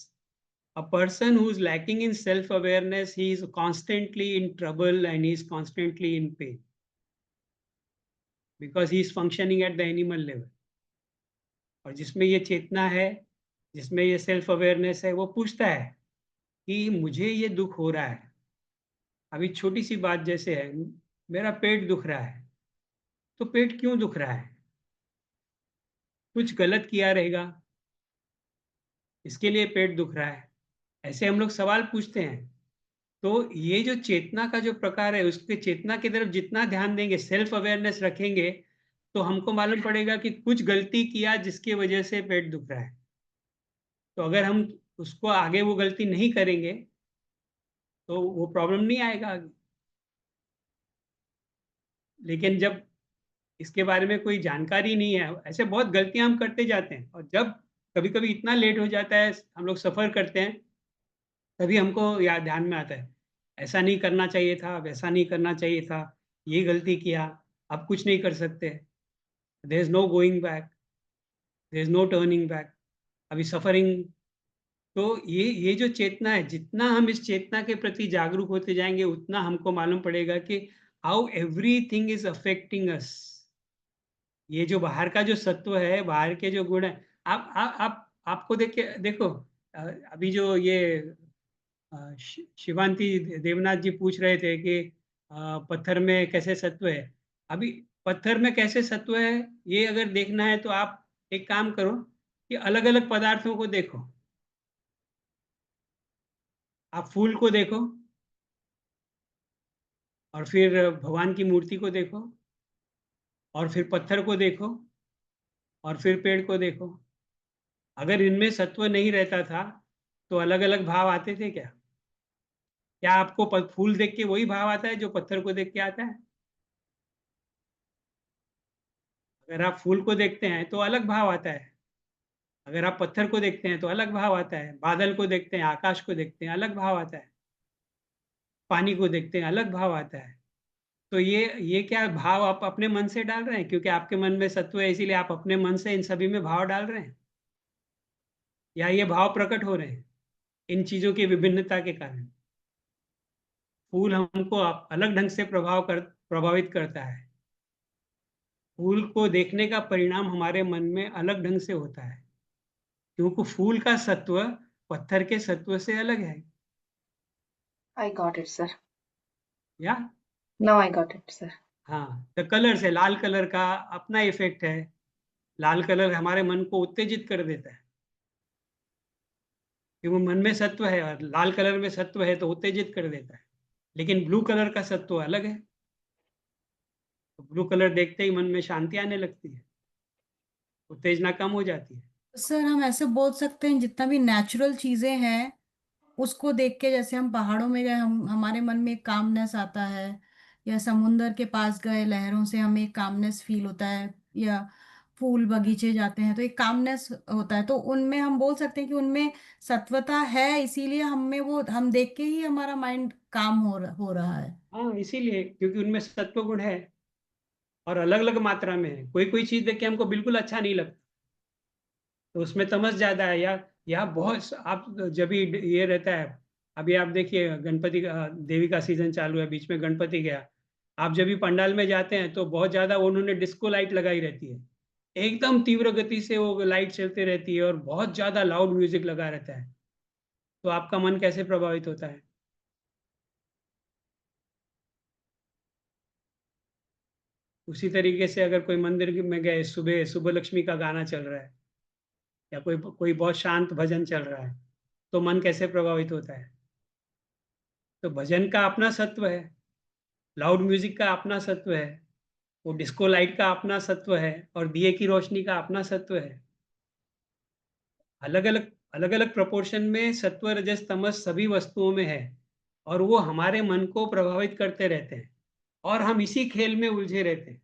a person who is lacking in self awareness, he is constantly in trouble and he is constantly in pain because he is functioning at the animal level. और जिसमें ये चेतना है, जिसमें ये सेल्फ अवेयरनेस है, वो पूछता है कि मुझे ये दुख हो रहा है। अभी छोटी सी बात जैसे है, मेरा पेट दुख रहा है, तो पेट क्यों दुख रहा है? कुछ गलत किया रहेगा, इसके लिए पेट दुख रहा है। ऐसे हम लोग सवाल पूछते हैं। तो ये जो चेतना का जो प्रकार है, उसके चेतना की तरफ जितना ध्यान देंगे, सेल्फ अवेयरनेस रखेंगे, तो हमको मालूम पड़ेगा कि कुछ गलती किया जिसकी वजह से पेट दुख रहा है। तो अगर हम उसको आगे वो गलती नहीं करेंगे तो वो प्रॉब्लम नहीं आएगा आगे। लेकिन जब इसके बारे में कोई जानकारी नहीं है, ऐसे बहुत गलतियां हम करते जाते हैं और जब कभी कभी इतना लेट हो जाता है, हम लोग सफर करते हैं, तभी हमको याद ध्यान में आता है ऐसा नहीं करना चाहिए था, वैसा नहीं करना चाहिए था, ये गलती किया, अब कुछ नहीं कर सकते, there is no going back, there is no turning back, अभी सफरिंग। तो ये जो चेतना है, जितना हम इस चेतना के प्रति जागरूक होते जाएंगे उतना हमको मालूम पड़ेगा कि हाउ एवरीथिंग इज अफेक्टिंग अस। ये जो बाहर का जो सत्व है, बाहर के जो गुण है, आपको देखो, अभी जो ये शिवांती देवनाथ जी पूछ रहे थे कि पत्थर में कैसे सत्व है। अभी पत्थर में कैसे सत्व है ये अगर देखना है तो आप एक काम करो कि अलग अलग पदार्थों को देखो। आप फूल को देखो और फिर भगवान की मूर्ति को देखो और फिर पत्थर को देखो और फिर पेड़ को देखो। अगर इनमें सत्व नहीं रहता था तो अलग अलग भाव आते थे क्या? क्या आपको फूल देख के वही भाव आता है जो पत्थर को देख के आता है? अगर आप फूल को देखते हैं तो अलग भाव आता है, अगर आप पत्थर को देखते हैं तो अलग भाव आता है, बादल को देखते हैं, आकाश को देखते हैं, अलग भाव आता है, पानी को देखते हैं, अलग भाव आता है। तो ये क्या भाव आप अपने मन से डाल रहे हैं क्योंकि आपके मन में सत्व है इसीलिए आप अपने मन से इन सभी में भाव डाल रहे हैं, या ये भाव प्रकट हो रहे हैं इन चीजों की विभिन्नता के कारण? फूल हमको अलग ढंग से प्रभावित करता है। फूल को देखने का परिणाम हमारे मन में अलग ढंग से होता है क्योंकि फूल का सत्व पत्थर के सत्व से अलग है। I got it, sir. या Now I got it, sir. हाँ, द कलर से लाल कलर का अपना इफेक्ट है। लाल कलर हमारे मन को उत्तेजित कर देता है क्योंकि मन में सत्व है और लाल कलर में सत्व है तो उत्तेजित कर देता है। लेकिन ब्लू कलर का सत्व अलग है, तो ब्लू कलर देखते ही मन में शांति आने लगती है, उत्तेजना कम हो जाती है। सर हम ऐसे बोल सकते हैं जितना भी नेचुरल चीजें हैं उसको देख के, जैसे हम पहाड़ों में गए, हम हमारे मन में एक कामनेस आता है, या समुंदर के पास गए लहरों से हमें एक कामनेस फील होता है, या फूल बगीचे जाते हैं तो एक कामनेस होता है, तो उनमें हम बोल सकते हैं कि उनमें सत्वता है, इसीलिए हमें वो हम देख के ही हमारा माइंड काम हो रहा है। हाँ, इसीलिए क्योंकि उनमें सत्व गुण है और अलग अलग मात्रा में है। कोई कोई चीज देख के हमको बिल्कुल अच्छा नहीं लगता तो उसमें तमस ज्यादा है, या बहुत आप जब भी ये रहता है। अभी आप देखिए गणपति का देवी का सीजन चालू है, बीच में गणपति गया। आप जब भी पंडाल में जाते हैं तो बहुत ज्यादा उन्होंने डिस्को लाइट लगाई रहती है, एकदम तीव्र गति से वो लाइट चलती रहती है और बहुत ज्यादा लाउड म्यूजिक लगा रहता है। तो आपका मन कैसे प्रभावित होता है? उसी तरीके से अगर कोई मंदिर में गए, सुबह सुबह लक्ष्मी का गाना चल रहा है या कोई कोई बहुत शांत भजन चल रहा है तो मन कैसे प्रभावित होता है? तो भजन का अपना सत्व है, लाउड म्यूजिक का अपना सत्व है, वो डिस्को लाइट का अपना सत्व है और दिए की रोशनी का अपना सत्व है। अलग अलग प्रोपोर्शन में सत्व रजस तमस सभी वस्तुओं में है और वो हमारे मन को प्रभावित करते रहते हैं और हम इसी खेल में उलझे रहते हैं।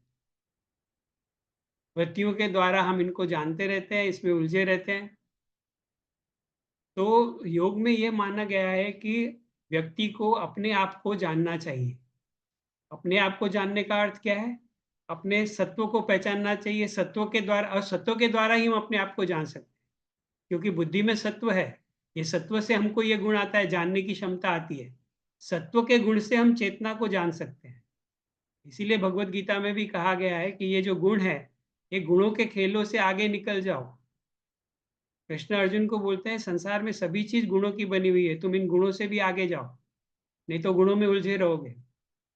वृत्तियों के द्वारा हम इनको जानते रहते हैं, इसमें उलझे रहते हैं। तो योग में ये माना गया है कि व्यक्ति को अपने आप को जानना चाहिए। अपने आप को जानने का अर्थ क्या है? अपने सत्व को पहचानना चाहिए, सत्व के द्वारा, और सत्व के द्वारा ही हम अपने आप को जान सकते हैं क्योंकि बुद्धि में सत्व है। ये सत्व से हमको ये गुण आता है, जानने की क्षमता आती है। सत्व के गुण से हम चेतना को जान सकते हैं। इसीलिए भगवत गीता में भी कहा गया है कि ये जो गुण है, ये गुणों के खेलों से आगे निकल जाओ। कृष्ण अर्जुन को बोलते हैं संसार में सभी चीज गुणों की बनी हुई है, तुम इन गुणों से भी आगे जाओ, नहीं तो गुणों में उलझे रहोगे।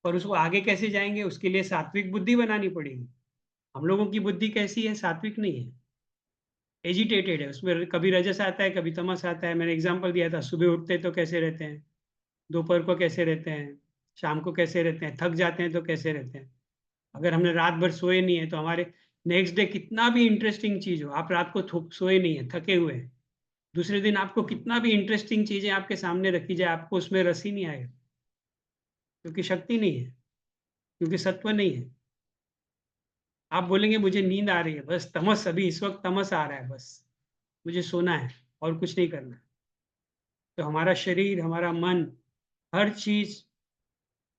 और उसको आगे कैसे जाएंगे? उसके लिए सात्विक बुद्धि बनानी पड़ेगी। हम लोगों की बुद्धि कैसी है? सात्विक नहीं है, एजिटेटेड है। उसमें कभी रजस आता है, कभी तमस आता है। मैंने एग्जांपल दिया था, सुबह उठते तो कैसे रहते हैं, दोपहर को कैसे रहते हैं, शाम को कैसे रहते हैं, थक जाते हैं तो कैसे रहते हैं। अगर हमने रात भर सोए नहीं है तो हमारे नेक्स्ट डे कितना भी इंटरेस्टिंग चीज हो, आप रात को सोए नहीं है, थके हुए हैं, दूसरे दिन आपको कितना भी इंटरेस्टिंग चीजें आपके सामने रखी जाए, आपको उसमें रस ही नहीं आएगा क्योंकि शक्ति नहीं है, क्योंकि सत्व नहीं है। आप बोलेंगे मुझे नींद आ रही है, बस तमस, अभी इस वक्त तमस आ रहा है, बस मुझे सोना है और कुछ नहीं करना। तो हमारा शरीर, हमारा मन, हर चीज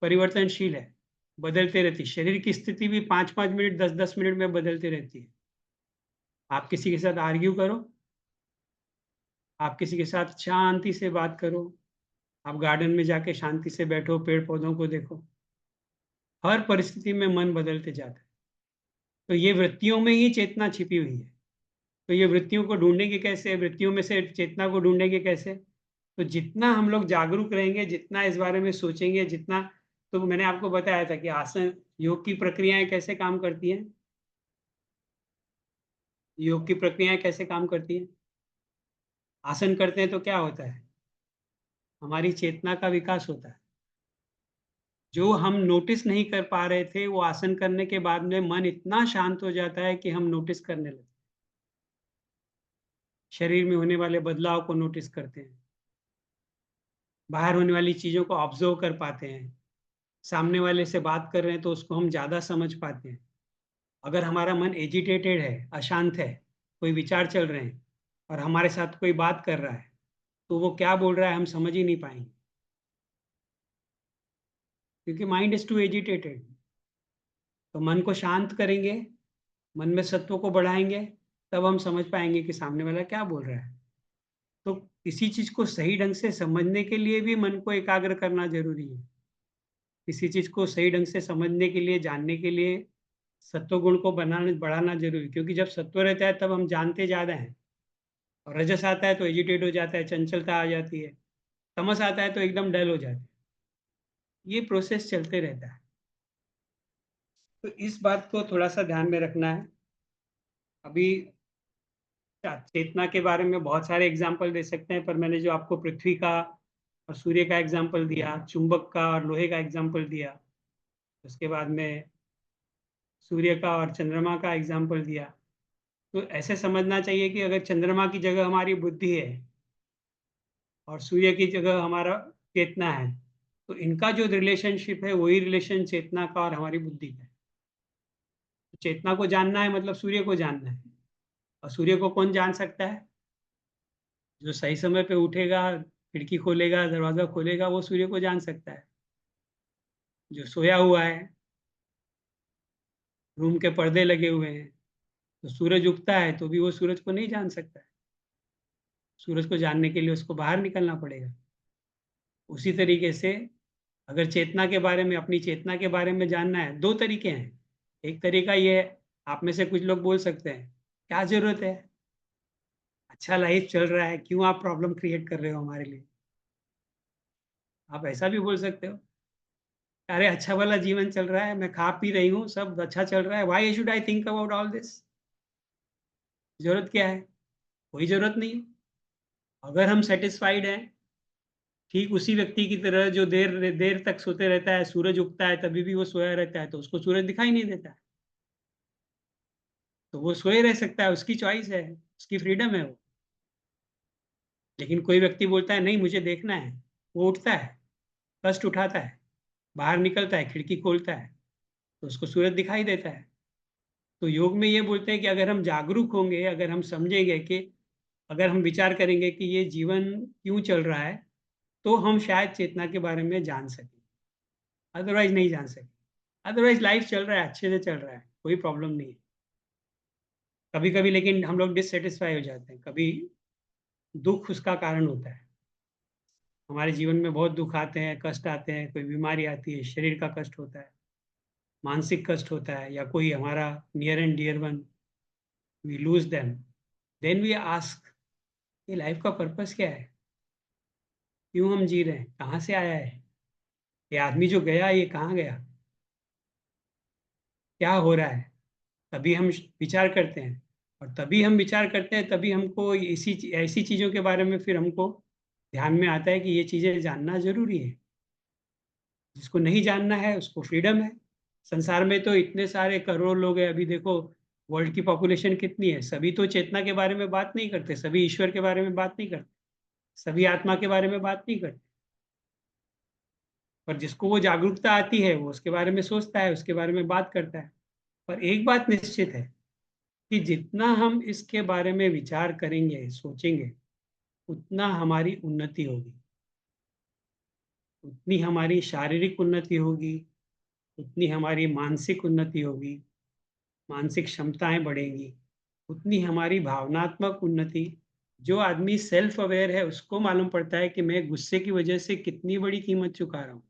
परिवर्तनशील है, बदलते रहती है। शरीर की स्थिति भी 5-5 मिनट, 10-10 मिनट में बदलती रहती है। आप किसी के साथ आर्ग्यू करो, आप किसी के साथ शांति से बात करो, आप गार्डन में जाके शांति से बैठो, पेड़ पौधों को देखो, हर परिस्थिति में मन बदलते जाता है। तो ये वृत्तियों में ही चेतना छिपी हुई है। तो ये वृत्तियों को ढूंढेंगे कैसे? वृत्तियों में से चेतना को ढूंढेंगे कैसे? तो जितना हम लोग जागरूक रहेंगे, जितना इस बारे में सोचेंगे, जितना, तो मैंने आपको बताया था कि आसन, योग की प्रक्रियाएं कैसे काम करती हैं? योग की प्रक्रियाएं कैसे काम करती हैं? आसन करते हैं तो क्या होता है? हमारी चेतना का विकास होता है। जो हम नोटिस नहीं कर पा रहे थे, वो आसन करने के बाद में मन इतना शांत हो जाता है कि हम नोटिस करने लगते हैं। शरीर में होने वाले बदलाव को नोटिस करते हैं, बाहर होने वाली चीज़ों को ऑब्जर्व कर पाते हैं, सामने वाले से बात कर रहे हैं तो उसको हम ज़्यादा समझ पाते हैं। अगर हमारा मन एजिटेटेड है, अशांत है, कोई विचार चल रहे हैं और हमारे साथ कोई बात कर रहा है, तो वो क्या बोल रहा है हम समझ ही नहीं पाएँगे, क्योंकि माइंड इज़ टू एजिटेटेड। तो मन को शांत करेंगे, मन में सत्व को बढ़ाएँगे, तब हम समझ पाएँगे कि सामने वाला क्या बोल रहा है। तो किसी चीज़ को सही ढंग से समझने के लिए भी मन को एकाग्र करना ज़रूरी है। किसी चीज़ को सही ढंग से समझने के लिए, जानने के लिए सत्व गुण को बनाना बढ़ाना ज़रूरी है, क्योंकि जब सत्व रहता है तब हम जानते ज़्यादा हैं और रजस आता है तो एजिटेट हो जाता है, चंचलता आ जाती है, तमस आता है तो एकदम डल हो जाते हैं। ये प्रोसेस चलते रहता है। तो इस बात को थोड़ा-सा ध्यान में रखना है। अभी चेतना के बारे में बहुत सारे एग्ज़ाम्पल दे सकते हैं, पर मैंने जो आपको पृथ्वी का और सूर्य का एग्ज़ाम्पल दिया, चुंबक का और लोहे का एग्ज़ाम्पल दिया, उसके बाद में सूर्य का और चंद्रमा का एग्ज़ाम्पल दिया। तो ऐसे समझना चाहिए कि अगर चंद्रमा की जगह हमारी बुद्धि है और सूर्य की जगह हमारा चेतना है, तो इनका जो रिलेशनशिप है वही रिलेशन चेतना का और हमारी बुद्धि का है। चेतना को जानना है मतलब सूर्य को जानना है, और सूर्य को कौन जान सकता है? जो सही समय पे उठेगा, खिड़की खोलेगा, दरवाज़ा खोलेगा, वो सूर्य को जान सकता है। जो सोया हुआ है, रूम के पर्दे लगे हुए हैं, तो सूरज उगता है तो भी वो सूरज को नहीं जान सकता है। सूरज को जानने के लिए उसको बाहर निकलना पड़ेगा। उसी तरीके से अगर चेतना के बारे में, अपनी चेतना के बारे में जानना है, 2 तरीके हैं। एक तरीका ये है, आप में से कुछ लोग बोल सकते हैं, क्या ज़रूरत है? अच्छा लाइफ़ चल रहा है, क्यों आप प्रॉब्लम क्रिएट कर रहे हो हमारे लिए? आप ऐसा भी बोल सकते हो, अरे अच्छा वाला जीवन चल रहा है, मैं खा पी रही हूँ, सब अच्छा चल रहा है, why should I think about all this? ज़रूरत क्या है? कोई ज़रूरत नहीं है। अगर हम सैटिस्फाइड हैं, ठीक उसी व्यक्ति की तरह जो देर देर तक सोते रहता है, सूरज उगता है तभी भी वो सोया रहता है, तो उसको सूरज दिखाई नहीं देता है। तो वो सोए रह सकता है, उसकी चॉइस है, उसकी फ्रीडम है वो। लेकिन कोई व्यक्ति बोलता है नहीं मुझे देखना है, वो उठता है, कष्ट उठाता है, बाहर निकलता है, खिड़की खोलता है, तो उसको सूरज दिखाई देता है। तो योग में ये बोलते हैं कि अगर हम जागरूक होंगे, अगर हम समझेंगे कि अगर हम विचार करेंगे कि ये जीवन क्यों चल रहा है, तो हम शायद चेतना के बारे में जान सकें, अदरवाइज़ नहीं जान सकें। अदरवाइज़ लाइफ़ चल रहा है, अच्छे से चल रहा है, कोई प्रॉब्लम नहीं है। कभी-कभी लेकिन हम लोग डिससैटिस्फाई हो जाते हैं, कभी दुःख उसका कारण होता है। हमारे जीवन में बहुत दुःख आते हैं, कष्ट आते हैं, कोई बीमारी आती है, शरीर का कष्ट होता है, मानसिक कष्ट होता है, या कोई हमारा near and dear one, we lose them, then we ask ये लाइफ़ का पर्पस क्या है? क्यों हम जी रहे हैं? कहाँ से आया है? ये आदमी जो गया ये कहाँ गया? क्या हो रहा है? तभी हम विचार करते हैं, और तभी हम विचार करते हैं, तभी हमको ऐसी चीज़ों के बारे में फिर हमको ध्यान में आता है कि ये चीज़ें जानना ज़रूरी है। जिसको नहीं जानना है उसको फ्रीडम है। संसार में तो इतने सारे करोड़ों लोग हैं, अभी देखो वर्ल्ड की पॉपुलेशन कितनी है, सभी तो चेतना के बारे में बात नहीं करते, सभी ईश्वर के बारे में बात नहीं करते, सभी आत्मा के बारे में बात नहीं करते। पर जिसको वो जागरूकता आती है, वो उसके बारे में सोचता है, उसके बारे में बात करता है। पर एक बात निश्चित है कि जितना हम इसके बारे में विचार करेंगे, सोचेंगे, उतना हमारी उन्नति होगी, उतनी हमारी शारीरिक उन्नति होगी, उतनी हमारी मानसिक उन्नति होगी, मानसिक क्षमताएं बढ़ेंगी, उतनी हमारी भावनात्मक उन्नति। जो आदमी सेल्फ अवेयर है उसको मालूम पड़ता है कि मैं गुस्से की वजह से कितनी बड़ी कीमत चुका रहा हूँ,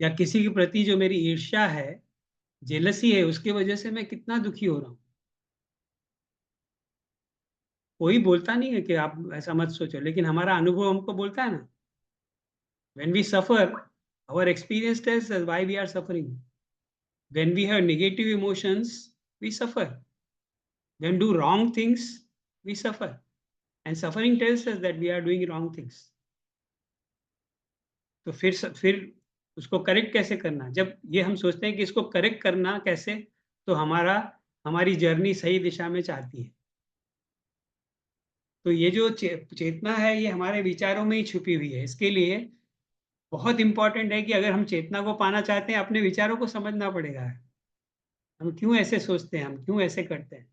या किसी के प्रति जो मेरी ईर्ष्या है, जेलसी है, उसकी वजह से मैं कितना दुखी हो रहा हूँ। कोई बोलता नहीं है कि आप ऐसा मत सोचो, लेकिन हमारा अनुभव हमको बोलता है ना, when we suffer Our experience tells us why we are suffering. When we have negative emotions, we suffer. When do wrong things, we suffer. And suffering tells us that we are doing wrong things. तो फिर उसको करेक्ट कैसे करना? जब ये हम सोचते हैं कि इसको करेक्ट करना कैसे, तो हमारी जर्नी सही दिशा में चाहती है। तो ये जो चेतना है, ये हमारे विचारों में ही छुपी हुई है। इसके लिए बहुत इंपॉर्टेंट है कि अगर हम चेतना को पाना चाहते हैं, अपने विचारों को समझना पड़ेगा। हम क्यों ऐसे सोचते हैं, हम क्यों ऐसे करते हैं,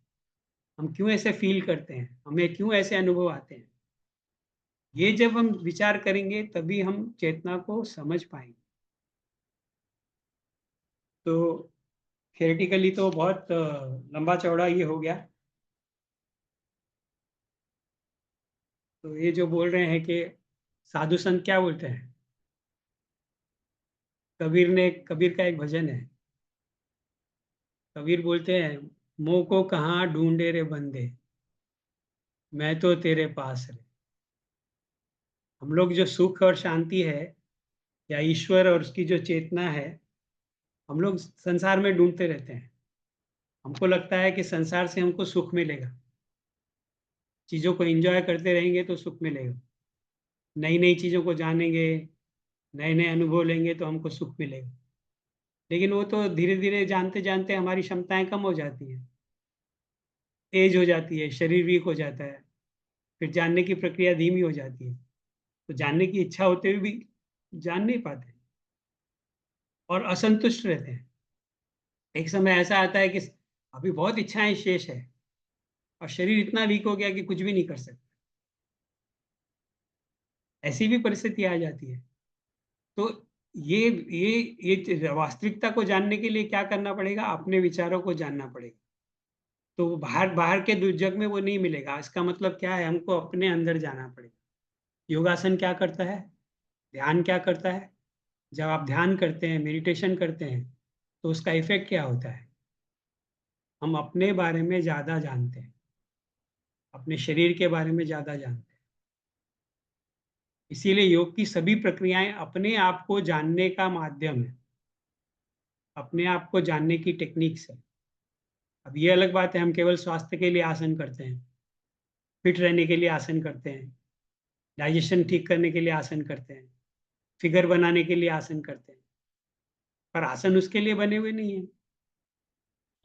हम क्यों ऐसे फील करते हैं, हमें क्यों ऐसे अनुभव आते हैं। ये जब हम विचार करेंगे तभी हम चेतना को समझ पाएंगे। तो थियोरेटिकली तो बहुत लंबा चौड़ा ये हो गया। तो ये जो बोल रहे हैं कि साधु संत क्या बोलते हैं, कबीर का एक भजन है। कबीर बोलते हैं, मोह को कहाँ ढूंढे रे बंदे, मैं तो तेरे पास रे। हम लोग जो सुख और शांति है, या ईश्वर और उसकी जो चेतना है, हम लोग संसार में ढूंढते रहते हैं। हमको लगता है कि संसार से हमको सुख मिलेगा, चीज़ों को एंजॉय करते रहेंगे तो सुख मिलेगा, नई नई चीज़ों को जानेंगे, नए नए अनुभव लेंगे तो हमको सुख मिलेगा। लेकिन वो तो धीरे धीरे जानते जानते हमारी क्षमताएं कम हो जाती हैं, एज हो जाती है, शरीर वीक हो जाता है, फिर जानने की प्रक्रिया धीमी हो जाती है। तो जानने की इच्छा होते हुए भी जान नहीं पाते और असंतुष्ट रहते हैं। एक समय ऐसा आता है कि अभी बहुत इच्छाएं शेष है और शरीर इतना वीक हो गया कि कुछ भी नहीं कर सकता। ऐसी भी परिस्थिति आ जाती है। तो ये ये वास्तविकता को जानने के लिए क्या करना पड़ेगा? अपने विचारों को जानना पड़ेगा। तो बाहर बाहर के जग में वो नहीं मिलेगा। इसका मतलब क्या है? हमको अपने अंदर जाना पड़ेगा। योगासन क्या करता है? ध्यान क्या करता है? जब आप ध्यान करते हैं, मेडिटेशन करते हैं, तो उसका इफेक्ट क्या होता है? हम अपने बारे में ज़्यादा जानते हैं, अपने शरीर के बारे में ज़्यादा जानते हैं। इसीलिए योग की सभी प्रक्रियाएं अपने आप को जानने का माध्यम है, अपने आप को जानने की टेक्निक्स है। अब ये अलग बात है, हम केवल स्वास्थ्य के लिए आसन करते हैं, फिट रहने के लिए आसन करते हैं, डाइजेशन ठीक करने के लिए आसन करते हैं, फिगर बनाने के लिए आसन करते हैं, पर आसन उसके लिए बने हुए नहीं है।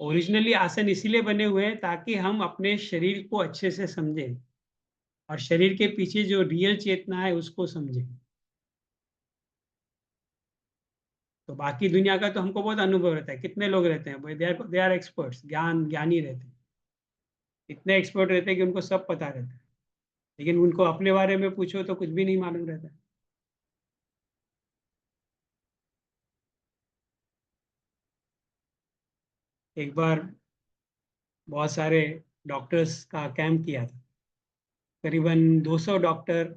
ओरिजिनली आसन इसीलिए बने हुए हैं ताकि हम अपने शरीर को अच्छे से समझें और शरीर के पीछे जो रियल चेतना है उसको समझें। तो बाकी दुनिया का तो हमको बहुत अनुभव रहता है। कितने लोग रहते हैं, दे आर एक्सपर्ट्स, ज्ञानी रहते हैं, इतने एक्सपर्ट रहते हैं कि उनको सब पता रहता है, लेकिन उनको अपने बारे में पूछो तो कुछ भी नहीं मालूम रहता है। एक बार बहुत सारे डॉक्टर्स का कैंप किया था, करीबन 200 डॉक्टर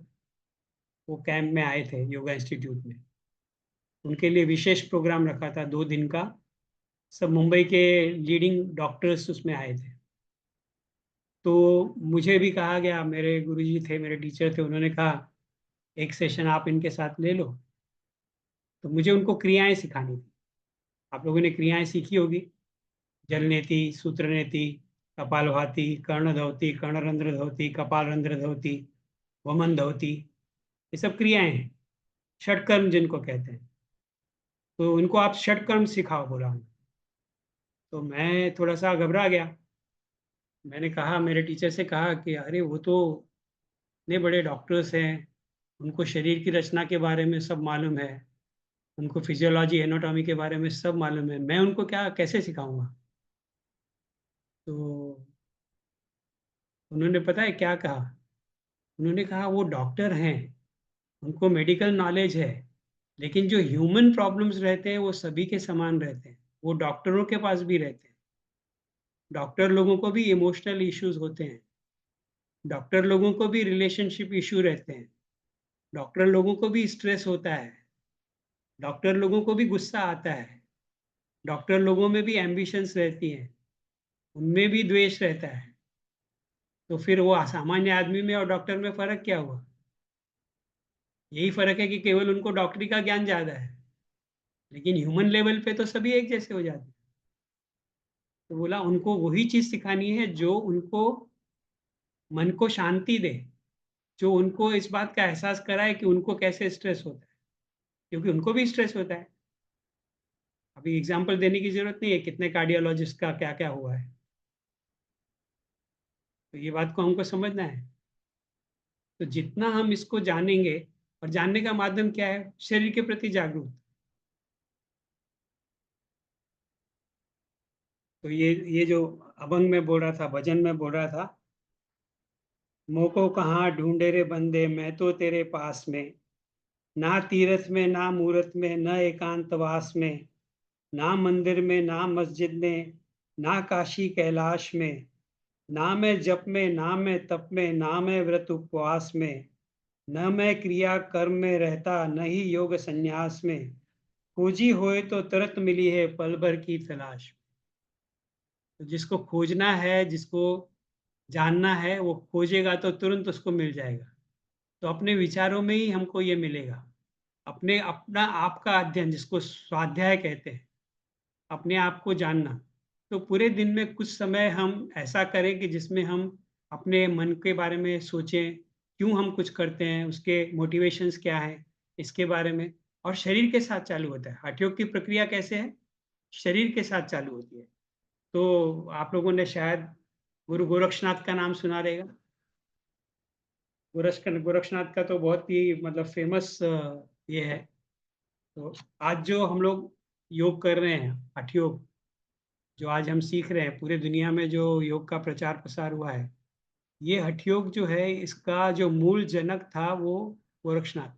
वो कैंप में आए थे योगा इंस्टीट्यूट में। उनके लिए विशेष प्रोग्राम रखा था 2 दिन का। सब मुंबई के लीडिंग डॉक्टर्स उसमें आए थे। तो मुझे भी कहा गया, मेरे गुरुजी थे, मेरे टीचर थे, उन्होंने कहा एक सेशन आप इनके साथ ले लो। तो मुझे उनको क्रियाएं सिखानी थी। आप लोगों ने क्रियाएं सीखी होगी, जलनेति, सूत्रनेति, कपालभाति, कर्णधवति, कर्णरंध्र धवति, कपालरंध्र धवति, वमन धवति, ये सब क्रियाएं हैं, षटकर्म जिनको कहते हैं। तो इनको आप षटकर्म सिखाओ, बोला। तो मैं थोड़ा सा घबरा गया। मैंने कहा, मेरे टीचर से कहा कि अरे वो तो इतने बड़े डॉक्टर्स हैं, उनको शरीर की रचना के बारे में सब मालूम है, उनको फिजियोलॉजी एनाटॉमी के बारे में सब मालूम है, मैं उनको क्या कैसे सिखाऊंगा? तो उन्होंने पता है क्या कहा? उन्होंने कहा वो डॉक्टर हैं, उनको मेडिकल नॉलेज है, लेकिन जो ह्यूमन प्रॉब्लम्स रहते हैं वो सभी के समान रहते हैं, वो डॉक्टरों के पास भी रहते हैं। डॉक्टर लोगों को भी इमोशनल इश्यूज होते हैं, डॉक्टर लोगों को भी रिलेशनशिप इशू रहते हैं, डॉक्टर लोगों को भी स्ट्रेस होता है, डॉक्टर लोगों को भी गुस्सा आता है, डॉक्टर लोगों में भी एम्बिशंस रहती हैं, उनमें भी द्वेष रहता है। तो फिर वो सामान्य आदमी में और डॉक्टर में फर्क क्या हुआ? यही फर्क है कि केवल उनको डॉक्टरी का ज्ञान ज्यादा है। लेकिन ह्यूमन लेवल पे तो सभी एक जैसे हो जाते हैं। तो बोला उनको वही चीज सिखानी है जो उनको मन को शांति दे, जो उनको इस बात का एहसास कराए कि उनको कैसे स्ट्रेस होता है, क्योंकि उनको भी स्ट्रेस होता है। अभी एग्जाम्पल देने की जरूरत नहीं है कितने कार्डियोलॉजिस्ट का क्या क्या हुआ है, तो ये बात को हमको समझना है। तो जितना हम इसको जानेंगे, और जानने का माध्यम क्या है, शरीर के प्रति जागरूक। तो ये जो अभंग में बोल रहा था, भजन में बोल रहा था, मोको कहाँ ढूंढे रे बंदे मैं तो तेरे पास में, ना तीर्थ में ना मूरत में न एकांतवास में, ना मंदिर में ना मस्जिद में ना काशी कैलाश में, ना मैं जप में ना मैं तप में ना मैं व्रत उपवास में, न मैं क्रिया कर्म में रहता न ही योग संन्यास में, खोजी होए तो तुरंत मिली है पल भर की तलाश। तो जिसको खोजना है, जिसको जानना है, वो खोजेगा तो तुरंत उसको मिल जाएगा। तो अपने विचारों में ही हमको ये मिलेगा। अपने अपना आप का अध्ययन, जिसको स्वाध्याय कहते हैं, अपने आप को जानना। तो पूरे दिन में कुछ समय हम ऐसा करें कि जिसमें हम अपने मन के बारे में सोचें, क्यों हम कुछ करते हैं, उसके मोटिवेशंस क्या है, इसके बारे में। और शरीर के साथ चालू होता है। हठ योग की प्रक्रिया कैसे है, शरीर के साथ चालू होती है। तो आप लोगों ने शायद गुरु गोरक्षनाथ का नाम सुना रहेगा। गोरक्षनाथ का तो बहुत ही मतलब फेमस ये है। तो आज जो हम लोग योग कर रहे हैं, हठ योग, जो आज हम सीख रहे हैं, पूरे दुनिया में जो योग का प्रचार प्रसार हुआ है, ये हठ योग जो है, इसका जो मूल जनक था वो गोरक्षनाथ।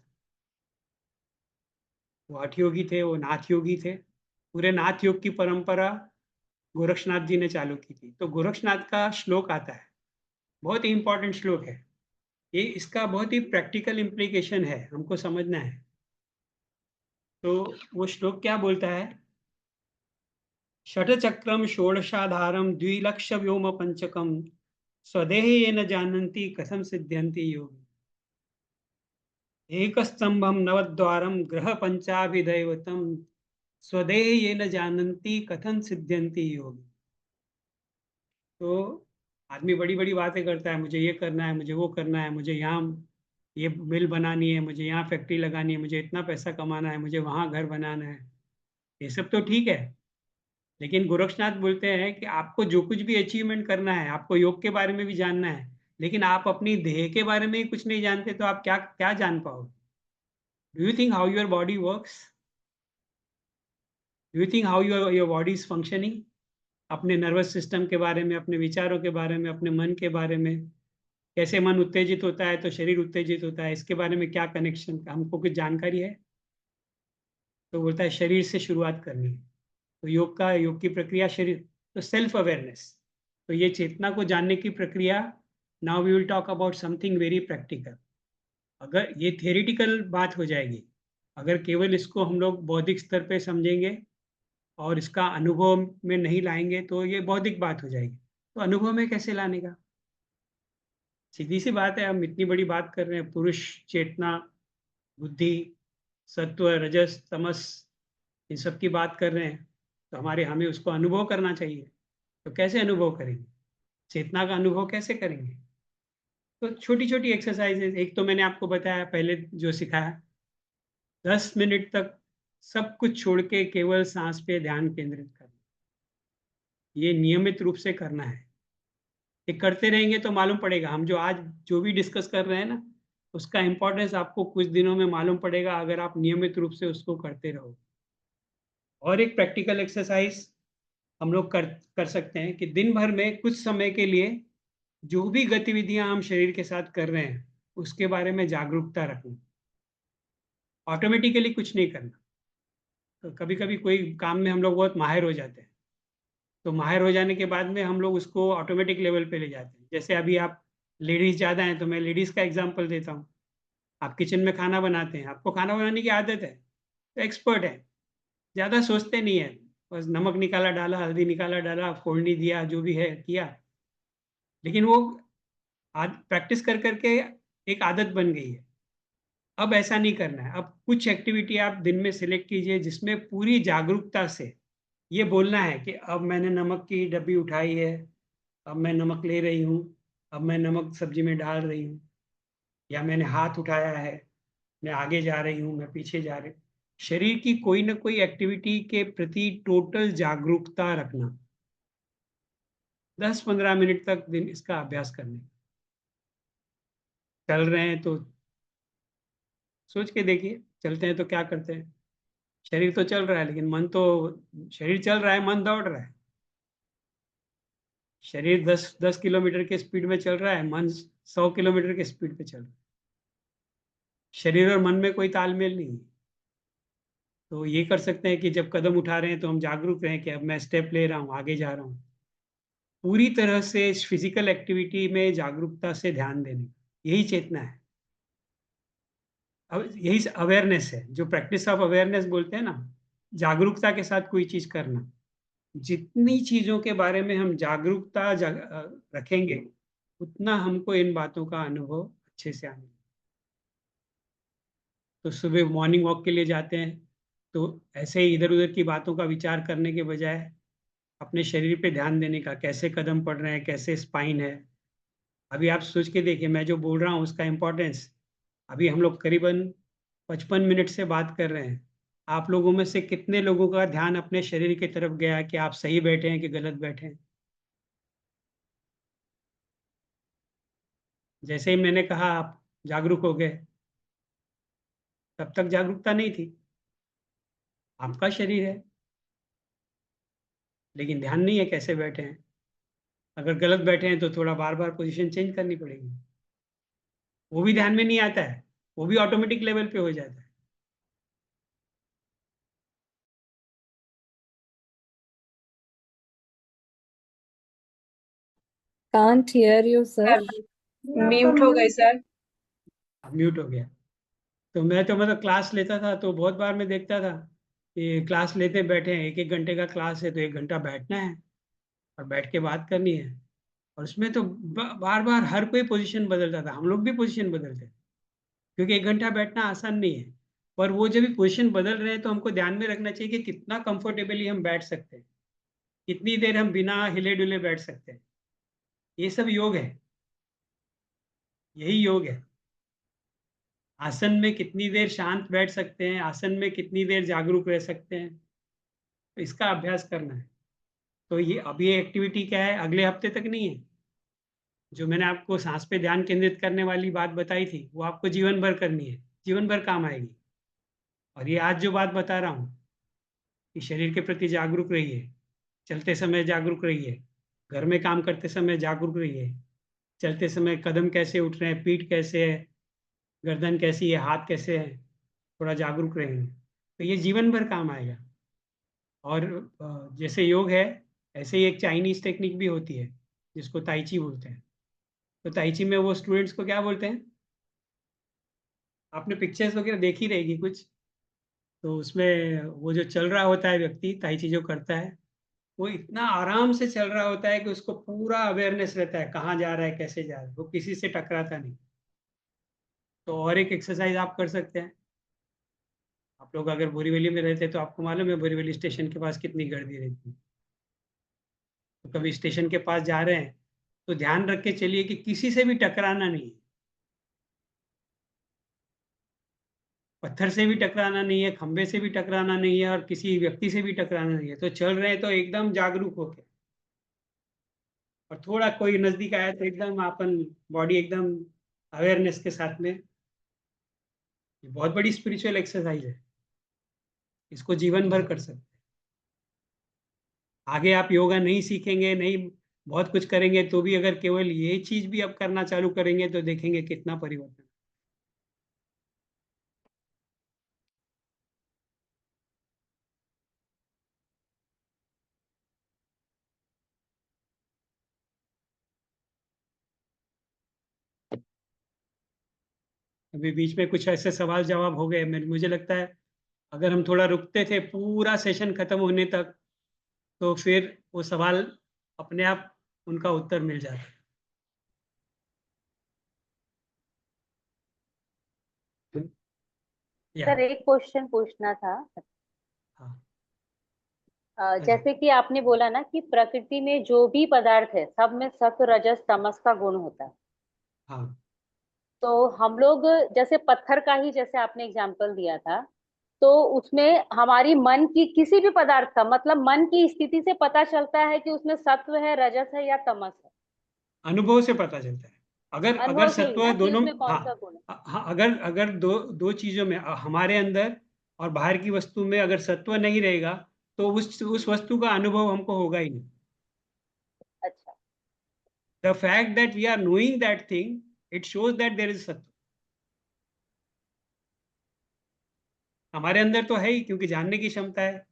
वो हठ योगी थे, वो नाथ योगी थे। पूरे नाथ योग की परंपरा गोरक्षनाथ जी ने चालू की थी। तो गोरक्षनाथ का श्लोक आता है, बहुत ही इंपॉर्टेंट श्लोक है ये। इसका बहुत ही प्रैक्टिकल इम्प्लीकेशन है, हमको समझना है। तो वो श्लोक क्या बोलता है, षटचक्रम षोडशाधारम द्विलक्ष व्योम पंचकम स्वदेहे येन जानन्ति कथम सिद्ध्यन्ति योगी, एकस्तंभम नवद्वारम ग्रह पंचाभिदैवतम स्वदेहे येन जानन्ति कथम सिद्ध्यन्ति योगी। तो आदमी बड़ी बड़ी बातें करता है, मुझे ये करना है, मुझे वो करना है, मुझे यहाँ ये मिल बनानी है, मुझे यहाँ फैक्ट्री लगानी है, मुझे इतना पैसा कमाना है, मुझे वहाँ घर बनाना है। ये सब तो ठीक है, लेकिन गोरक्षनाथ बोलते हैं कि आपको जो कुछ भी अचीवमेंट करना है, आपको योग के बारे में भी जानना है, लेकिन आप अपनी देह के बारे में ही कुछ नहीं जानते, तो आप क्या क्या जान पाओगे। Do you think how your body works, do you think how your body is functioning, अपने नर्वस सिस्टम के बारे में, अपने विचारों के बारे में, अपने मन के बारे में, कैसे मन उत्तेजित होता है तो शरीर उत्तेजित होता है, इसके बारे में क्या कनेक्शन, हमको कुछ जानकारी है। तो बोलता है शरीर से शुरुआत करनी है। तो योग की प्रक्रिया शरीर, तो सेल्फ अवेयरनेस। तो ये चेतना को जानने की प्रक्रिया। Now we will talk about something very practical. अगर ये थियोरिटिकल बात हो जाएगी, अगर केवल इसको हम लोग बौद्धिक स्तर पे समझेंगे और इसका अनुभव में नहीं लाएंगे तो ये बौद्धिक बात हो जाएगी। तो अनुभव में कैसे लाने का, सीधी सी बात है। हम इतनी बड़ी बात कर रहे हैं, पुरुष चेतना, बुद्धि, सत्व, रजस, तमस, इन सब की बात कर रहे हैं। तो हमें उसको अनुभव करना चाहिए। तो कैसे अनुभव करेंगे, चेतना का अनुभव कैसे करेंगे। तो छोटी छोटी एक्सरसाइजेज, एक तो मैंने आपको बताया पहले जो सिखाया, 10 मिनट तक सब कुछ छोड़ के केवल सांस पे ध्यान केंद्रित करना। ये नियमित रूप से करना है। ये करते रहेंगे तो मालूम पड़ेगा, हम जो भी डिस्कस कर रहे हैं ना, उसका इंपॉर्टेंस आपको कुछ दिनों में मालूम पड़ेगा, अगर आप नियमित रूप से उसको करते रहो। और एक प्रैक्टिकल एक्सरसाइज हम लोग कर सकते हैं कि दिन भर में कुछ समय के लिए जो भी गतिविधियां हम शरीर के साथ कर रहे हैं उसके बारे में जागरूकता रखना। ऑटोमेटिकली कुछ नहीं करना। तो कभी कभी कोई काम में हम लोग बहुत माहिर हो जाते हैं, तो माहिर हो जाने के बाद में हम लोग उसको ऑटोमेटिक लेवल पे ले जाते हैं। जैसे अभी आप लेडीज ज़्यादा हैं तो मैं लेडीज़ का एग्जांपल देता हूँ। आप किचन में खाना बनाते हैं, आपको खाना बनाने की आदत है, तो एक्सपर्ट है, ज़्यादा सोचते नहीं है, बस नमक निकाला डाला, हल्दी निकाला डाला, फोड़नी दिया, जो भी है किया। लेकिन वो प्रैक्टिस कर करके एक आदत बन गई है। अब ऐसा नहीं करना है। अब कुछ एक्टिविटी आप दिन में सिलेक्ट कीजिए जिसमें पूरी जागरूकता से ये बोलना है कि अब मैंने नमक की डब्बी उठाई है, अब मैं नमक ले रही हूँ, अब मैं नमक सब्जी में डाल रही हूँ, या मैंने हाथ उठाया है, मैं आगे जा रही हूँ, मैं पीछे जा रही हूँ। शरीर की कोई ना कोई एक्टिविटी के प्रति टोटल जागरूकता रखना, 10-15 मिनट तक दिन इसका अभ्यास करने। चल रहे हैं तो सोच के देखिए, चलते हैं तो क्या करते हैं। शरीर तो चल रहा है लेकिन मन तो, शरीर चल रहा है, मन दौड़ रहा है। शरीर 10 किलोमीटर के स्पीड में चल रहा है, मन 100 किलोमीटर के स्पीड पे चल रहा है। शरीर और मन में कोई तालमेल नहीं है। तो ये कर सकते हैं कि जब कदम उठा रहे हैं तो हम जागरूक रहें कि अब मैं स्टेप ले रहा हूँ, आगे जा रहा हूँ। पूरी तरह से फिजिकल एक्टिविटी में जागरूकता से ध्यान देने, यही चेतना है। अब यही अवेयरनेस है, जो प्रैक्टिस ऑफ अवेयरनेस बोलते हैं ना, जागरूकता के साथ कोई चीज करना। जितनी चीजों के बारे में हम जागरूकता रखेंगे, उतना हमको इन बातों का अनुभव अच्छे से आने। तो सुबह मॉर्निंग वॉक के लिए जाते हैं तो ऐसे ही इधर उधर की बातों का विचार करने के बजाय अपने शरीर पे ध्यान देने का, कैसे कदम पड़ रहे हैं, कैसे स्पाइन है। अभी आप सोच के देखिए, मैं जो बोल रहा हूँ उसका इम्पोर्टेंस। अभी हम लोग करीबन 55 मिनट से बात कर रहे हैं। आप लोगों में से कितने लोगों का ध्यान अपने शरीर की तरफ गया कि आप सही बैठे हैं कि गलत बैठे हैं? जैसे ही मैंने कहा आप जागरूक हो गए, तब तक जागरूकता नहीं थी। आपका शरीर है लेकिन ध्यान नहीं है कैसे बैठे हैं। अगर गलत बैठे हैं तो थोड़ा बार बार पोजीशन चेंज करनी पड़ेगी। वो भी ध्यान में नहीं आता है, वो भी ऑटोमेटिक लेवल पे हो जाता है। Can't hear you, sir. Sir mute हो गए सर। म्यूट हो गया। तो मैं तो मतलब क्लास लेता था तो बहुत बार मैं देखता था कि क्लास लेते बैठे हैं, 1-1 घंटे का क्लास है तो 1 घंटा बैठना है और बैठ के बात करनी है। और उसमें तो बार बार हर कोई पोजीशन बदलता था, हम लोग भी पोजीशन बदलते थे, क्योंकि 1 घंटा बैठना आसान नहीं है। पर वो जब भी पोजीशन बदल रहे हैं तो हमको ध्यान में रखना चाहिए कि कितना कंफर्टेबली हम बैठ सकते हैं, कितनी देर हम बिना हिले डुले बैठ सकते हैं। ये सब योग है, यही योग है। आसन में कितनी देर शांत बैठ सकते हैं, आसन में कितनी देर जागरूक रह सकते हैं, तो इसका अभ्यास करना है। तो ये अब ये एक्टिविटी क्या है, अगले हफ्ते तक नहीं है। जो मैंने आपको सांस पे ध्यान केंद्रित करने वाली बात बताई थी वो आपको जीवन भर करनी है, जीवन भर काम आएगी। और ये आज जो बात बता रहा हूँ कि शरीर के प्रति जागरूक रहिए, चलते समय जागरूक रहिए, घर में काम करते समय जागरूक रहिए, चलते समय कदम कैसे उठ रहे हैं, पीठ कैसे है, गर्दन कैसी है, हाथ कैसे है, थोड़ा जागरूक रहेंगे तो ये जीवन भर काम आएगा। और जैसे योग है, ऐसे ही एक चाइनीज टेक्निक भी होती है जिसको ताइची बोलते हैं। तो ताइची में वो स्टूडेंट्स को क्या बोलते हैं, आपने पिक्चर्स वगैरह देखी रहेगी कुछ, तो उसमें वो जो चल रहा होता है व्यक्ति, ताइची जो करता है, वो इतना आराम से चल रहा होता है कि उसको पूरा अवेयरनेस रहता है कहाँ जा रहा है, कैसे जा रहा है, वो किसी से टकराता नहीं। तो और एक एक्सरसाइज आप कर सकते हैं। आप लोग अगर बोरीवली में रहते हैं तो आपको मालूम है बोरीवली स्टेशन के पास कितनी गर्दी रहती है। तो कभी स्टेशन के पास जा रहे हैं तो ध्यान रख के चलिए कि किसी से भी टकराना नहीं है, पत्थर से भी टकराना नहीं है, खंबे से भी टकराना नहीं है, और किसी व्यक्ति से भी टकराना नहीं है। तो चल रहे हैं तो एकदम जागरूक होके, और थोड़ा कोई नजदीक आया तो एकदम अपन बॉडी एकदम अवेयरनेस के साथ में। ये बहुत बड़ी स्पिरिचुअल एक्सरसाइज है, इसको जीवन भर कर सकते हैं। आगे आप योगा नहीं सीखेंगे, नहीं बहुत कुछ करेंगे, तो भी अगर केवल ये चीज भी अब करना चालू करेंगे तो देखेंगे कितना परिवर्तन। अभी बीच में कुछ ऐसे सवाल जवाब हो गए, मुझे लगता है अगर हम थोड़ा रुकते थे पूरा सेशन खत्म होने तक तो फिर वो सवाल अपने आप उनका उत्तर मिल जाता। या सर एक क्वेश्चन पूछना था। हाँ जैसे कि आपने बोला ना कि प्रकृति में जो भी पदार्थ है सब में सत्व रजस तमस का गुण होता है। हाँ तो हम लोग जैसे पत्थर का ही जैसे आपने एग्जाम्पल दिया था, तो उसमें हमारी मन की किसी भी पदार्थ का मतलब मन की स्थिति से पता चलता है कि उसमें सत्व है रजस है या तमस है। अनुभव से पता चलता है। अगर अगर अनुभव से ही सत्व ना कि दोनों, उसमें कौन हाँ सा गुण है। हाँ, अगर अगर दो दो चीजों में हमारे अंदर और बाहर की वस्तु में अगर सत्व नहीं रहेगा तो उस वस्तु का अनुभव हमको होगा ही नहीं। अच्छा। The fact that we are knowing that thing, it shows that there is सत्व। हमारे अंदर तो है ही, क्योंकि जानने की क्षमता है,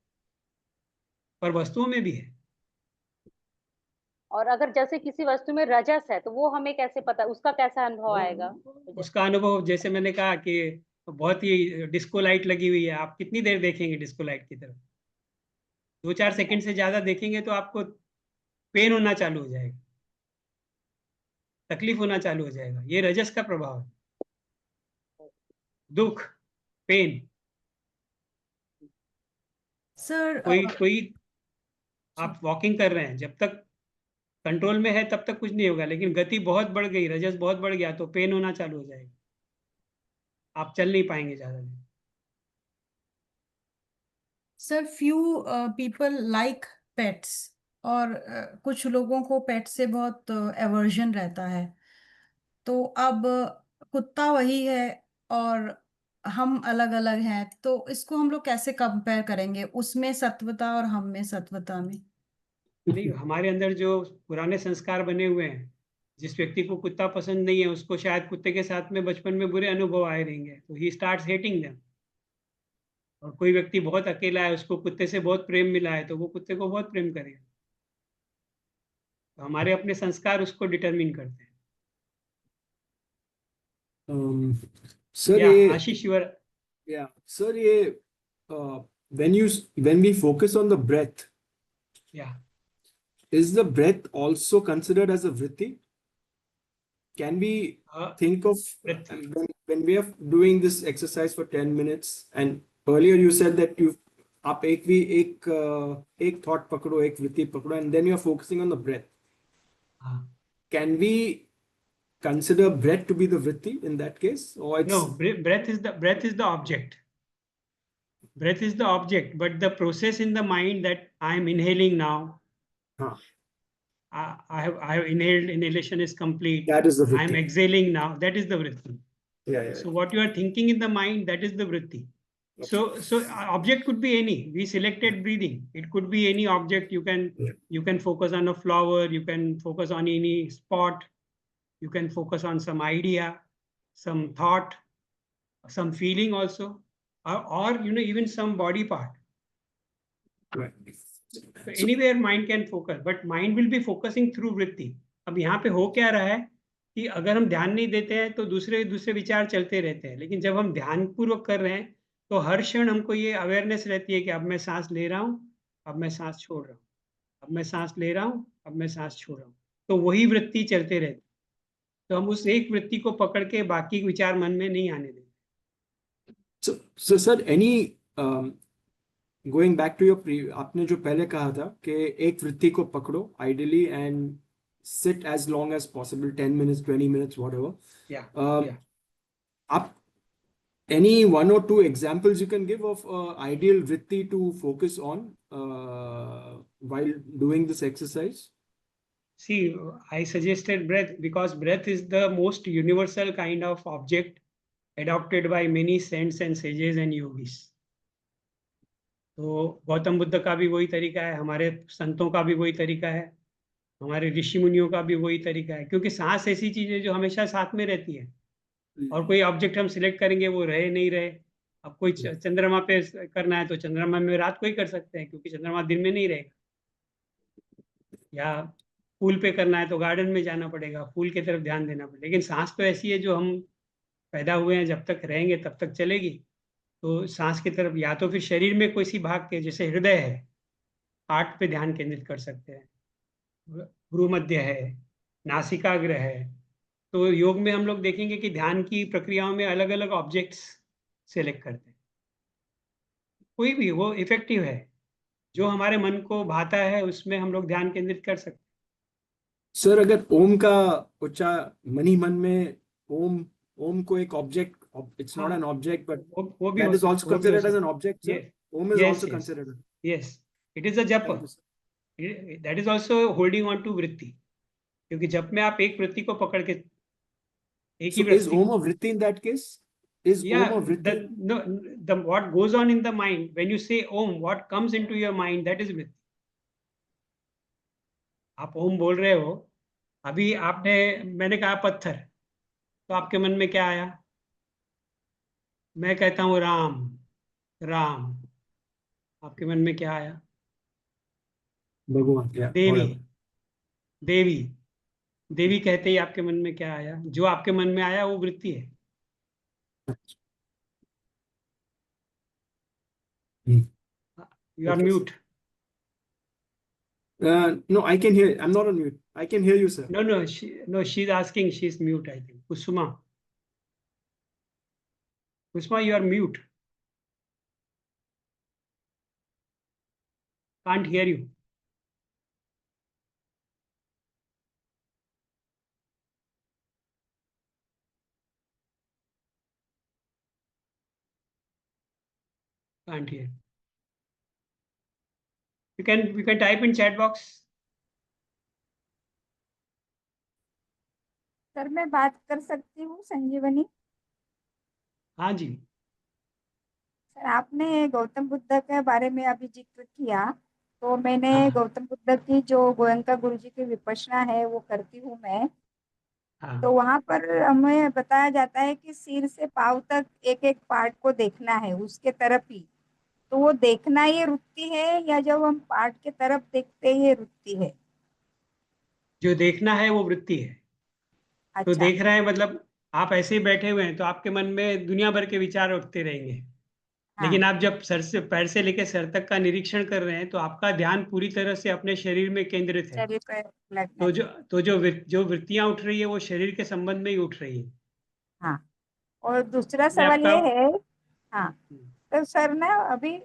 पर वस्तुओं में भी है। और अगर जैसे किसी वस्तु में रजस है तो वो हमें कैसे पता, उसका कैसा अनुभव आएगा। उसका अनुभव जैसे मैंने कहा कि बहुत ही डिस्को लाइट लगी हुई है, आप कितनी देर देखेंगे डिस्को लाइट की तरफ? 2-4 सेकंड से ज्यादा देखेंगे तो आपको पेन होना चालू हो जाएगा, तकलीफ होना चालू हो जाएगा। ये रजस का प्रभाव है, दुख, पेन। सर कोई कोई आप वॉकिंग कर रहे हैं, जब तक कंट्रोल में है तब तक कुछ नहीं होगा, लेकिन गति बहुत बढ़ गई, रजस बहुत बढ़ गया तो पेन होना चालू हो जाएगा, आप चल नहीं पाएंगे ज्यादा देर। Sir few people like pets, और कुछ लोगों को पेट से बहुत एवर्जन रहता है। तो अब कुत्ता वही है और हम अलग अलग हैं, तो इसको हम लोग कैसे कंपेयर करेंगे उसमें सत्वता और हम में सत्वता में? नहीं, हमारे अंदर जो पुराने संस्कार बने हुए हैं, जिस व्यक्ति को कुत्ता पसंद नहीं है उसको शायद कुत्ते के साथ में बचपन में बुरे अनुभव आए रहेंगे, तो ही स्टार्ट्स हेटिंग देम। और कोई व्यक्ति बहुत अकेला है, उसको कुत्ते से बहुत प्रेम मिला है, तो वो कुत्ते को बहुत प्रेम करेगा। तो हमारे अपने संस्कार उसको डिटरमिन करते हैं। सर या ये आशीष युवर। सर ये when you when we focus on the breath, या is the breath also considered as a vritti? Can we think of breath. when we are doing this exercise for 10 minutes, and earlier you said that you आप एक thought पकड़ो, एक वृत्ति पकड़ो, and then you are focusing on the breath. हाँ, Can we consider breath to be the vritti in that case, or it's no, breath is the object. Breath is the object, but the process in the mind that I am inhaling now, हाँ, I have inhaled, inhalation is complete. that is the I am vritti. exhaling now, that is the vritti. Yeah. So what you are thinking in the mind, that is the vritti. So object could be any. We selected breathing. It could be any object. You can focus on a flower. You can focus on any spot. You can focus on some idea, some thought, some feeling also, or even some body part. Right. So anywhere mind can focus, but mind will be focusing through vritti. अब यहाँ पे हो क्या रहा है कि अगर हम ध्यान नहीं देते हैं तो दूसरे दूसरे विचार चलते रहते हैं, लेकिन जब हम ध्यान पूर्वक कर रहे हैं तो हर क्षण हमको ये अवेयरनेस रहती है कि अब मैं सांस ले रहा हूँ, अब मैं सांस छोड़ रहा हूँ, अब मैं सांस ले रहा हूँ, अब मैं सांस छोड़ रहा हूँ। तो वही वृत्ति चलते रहती, तो हम उस एक वृत्ति को पकड़ के बाकी विचार मन में नहीं आने देते। So sir, any going back to your आपने जो पहले कहा था कि एक वृत्ति को पकड़ो ideally and sit as long as possible, 10 minutes, 20 minutes, whatever. Yeah. आप any one or two examples you can give of ideal vritti to focus on while doing this exercise? See, I suggested breath because breath is the most universal kind of object adopted by many saints and sages and yogis. तो गौतम बुद्ध का भी वही तरीका है, हमारे संतों का भी वही तरीका है, हमारे ऋषि मुनियों का भी वही तरीका है, क्योंकि सांस ऐसी चीज है जो हमेशा साथ में रहती है। और कोई ऑब्जेक्ट हम सिलेक्ट करेंगे वो रहे नहीं रहे। अब कोई चंद्रमा पे करना है तो चंद्रमा में रात को ही कर सकते हैं, क्योंकि चंद्रमा दिन में नहीं रहेगा। या फूल पे करना है तो गार्डन में जाना पड़ेगा, फूल की तरफ ध्यान देना पड़ेगा। लेकिन सांस तो ऐसी है जो हम पैदा हुए हैं, जब तक रहेंगे तब तक चलेगी। तो सांस की तरफ या तो फिर शरीर में कोई सी भाग के, जैसे हृदय है, हार्ट पे ध्यान केंद्रित कर सकते हैं, भ्रूमध्य है, नासिकाग्र है। तो योग में हम लोग देखेंगे कि ध्यान की प्रक्रियाओं में अलग अलग ऑब्जेक्ट्स सेलेक्ट करते हैं। कोई भी वो इफेक्टिव है। जो हमारे मन को भाता है उसमें हम लोग ध्यान केंद्रित कर सकते सर अगर ओम का मन ही मन में ओम ओम को एक ऑब्जेक्ट, इट्स नॉट हाँ, एन ऑब्जेक्ट बट वो भी दैट हो इज सकता आल्सो है, वो भी हो कंसिडर्ड एज एन सकता ऑब्जेक्ट है। Sir, Om is yes also yes considered. Yes, it is a jap. Thank you sir. That is also holding on to vritti, क्योंकि जप में आप एक वृत्ति को पकड़ के, एक ही So is वृत्ति Om को, a vritti in that case? Is Om yeah, a vritti? the what goes on in the mind when you say om, what comes into your mind, that is वृत्ति। आप ओम बोल रहे हो, अभी आपने, मैंने कहा पत्थर, तो आपके मन में क्या आया? मैं कहता हूँ राम, राम, आपके मन में क्या आया? भगवान, yeah, देवी, whatever. देवी, देवी कहते ही आपके मन में क्या आया? जो आपके मन में आया वो वृत्ति है। Hmm. You are Okay, mute. no, I can hear. I'm not on mute. I can hear you, sir. No, she is asking, she is mute, I think. Kusuma, you are mute. Can't hear you. Can't hear. You can type in chat box. Sir मैं बात कर सकती हूँ संजीवनी? हाँ जी। सर आपने गौतम बुद्ध के बारे में अभी जिक्र किया, तो मैंने हाँ गौतम बुद्ध की जो गोयंका गुरु जी की विपश्यना है वो करती हूँ मैं। हाँ, तो वहां पर हमें बताया जाता है कि सिर से पाँव तक एक एक पार्ट को देखना है, उसके तरफ ही। तो वो देखना ये वृत्ति है या जब हम पार्ट के तरफ देखते हैं ये वृत्ति है? जो देखना है वो वृत्ति है। तो अच्छा। देख रहे हैं मतलब आप ऐसे ही बैठे हुए हैं तो आपके मन में दुनिया भर के विचार उठते रहेंगे, हाँ, लेकिन आप जब सर से, पैर से लेकर सर तक का निरीक्षण कर रहे हैं तो आपका ध्यान पूरी तरह से अपने शरीर में केंद्रित है। शरीर पे लगना तो चाहिए। जो वृत्तियां उठ रही है वो शरीर के संबंध में ही उठ रही है। हाँ, और दूसरा मैं सवाल आपका, ये है। हाँ, तो सर ना अभी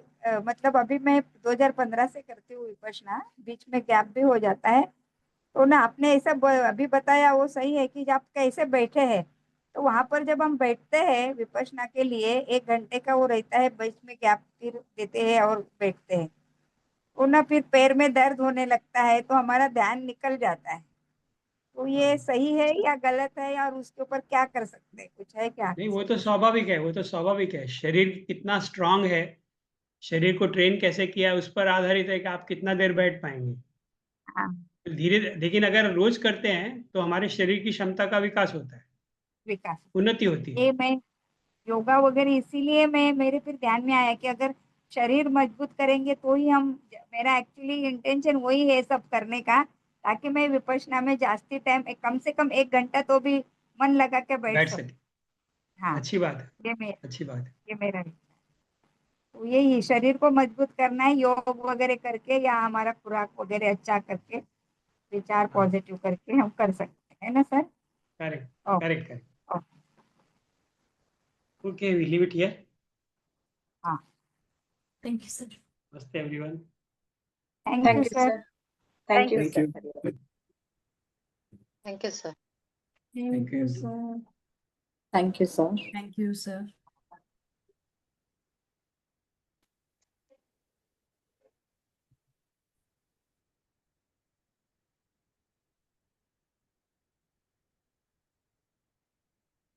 मतलब अभी मैं 2015 से करती हूँ विपश्यना, बीच में गैप भी हो जाता है। तो ना आपने ऐसा अभी बताया वो सही है कि जब आप कैसे बैठे हैं, तो वहां पर जब हम बैठते हैं विपश्यना के लिए 1 घंटे का वो रहता है, बीच में गैप फिर देते हैं और बैठते हैं। तो ना फिर पैर में दर्द होने लगता है तो हमारा ध्यान निकल जाता है। तो ये सही है या गलत है, और उसके ऊपर क्या कर सकते हैं, कुछ है क्या नहीं, आपकी वो तो सजेशन? स्वाभाविक है, वो तो स्वाभाविक है। शरीर कितना स्ट्रांग है, शरीर को ट्रेन कैसे किया है, उस पर आधारित है कि आप कितना देर बैठ पाएंगे। हाँ, धीरे, लेकिन अगर रोज करते हैं तो हमारे शरीर की क्षमता का विकास होता है, विकास। उन्नति होती है। ये मैं योगा वगैरह इसीलिए मैं मेरे फिर ध्यान में आया कि अगर शरीर मजबूत करेंगे तो ही हम, मेरा एक्चुअली इंटेंशन वही है सब करने का, ताकि मैं विपश्यना में जास्ती टाइम, कम से कम 1 घंटा तो भी मन लगा के बैठ बैठ सकूं। सके, हाँ, अच्छी बात है, ये मैं अच्छी बात है। ये मेरा विचार। तो यही शरीर को मजबूत करना है योग वगैरह करके, या हमारा खुराक वगैरह अच्छा करके, विचार हाँ, पॉजिटिव करके हम कर सकते हैं ना sir? Correct, okay. Correct, correct. Okay. Okay, we leave it here. हाँ, थैंक यू सर। नमस्ते everyone. Thank you Thank you, सर। sir. Thank you. Thank you. Thank you sir. Thank you, everyone. sir. Thank you, sir. Thank you sir.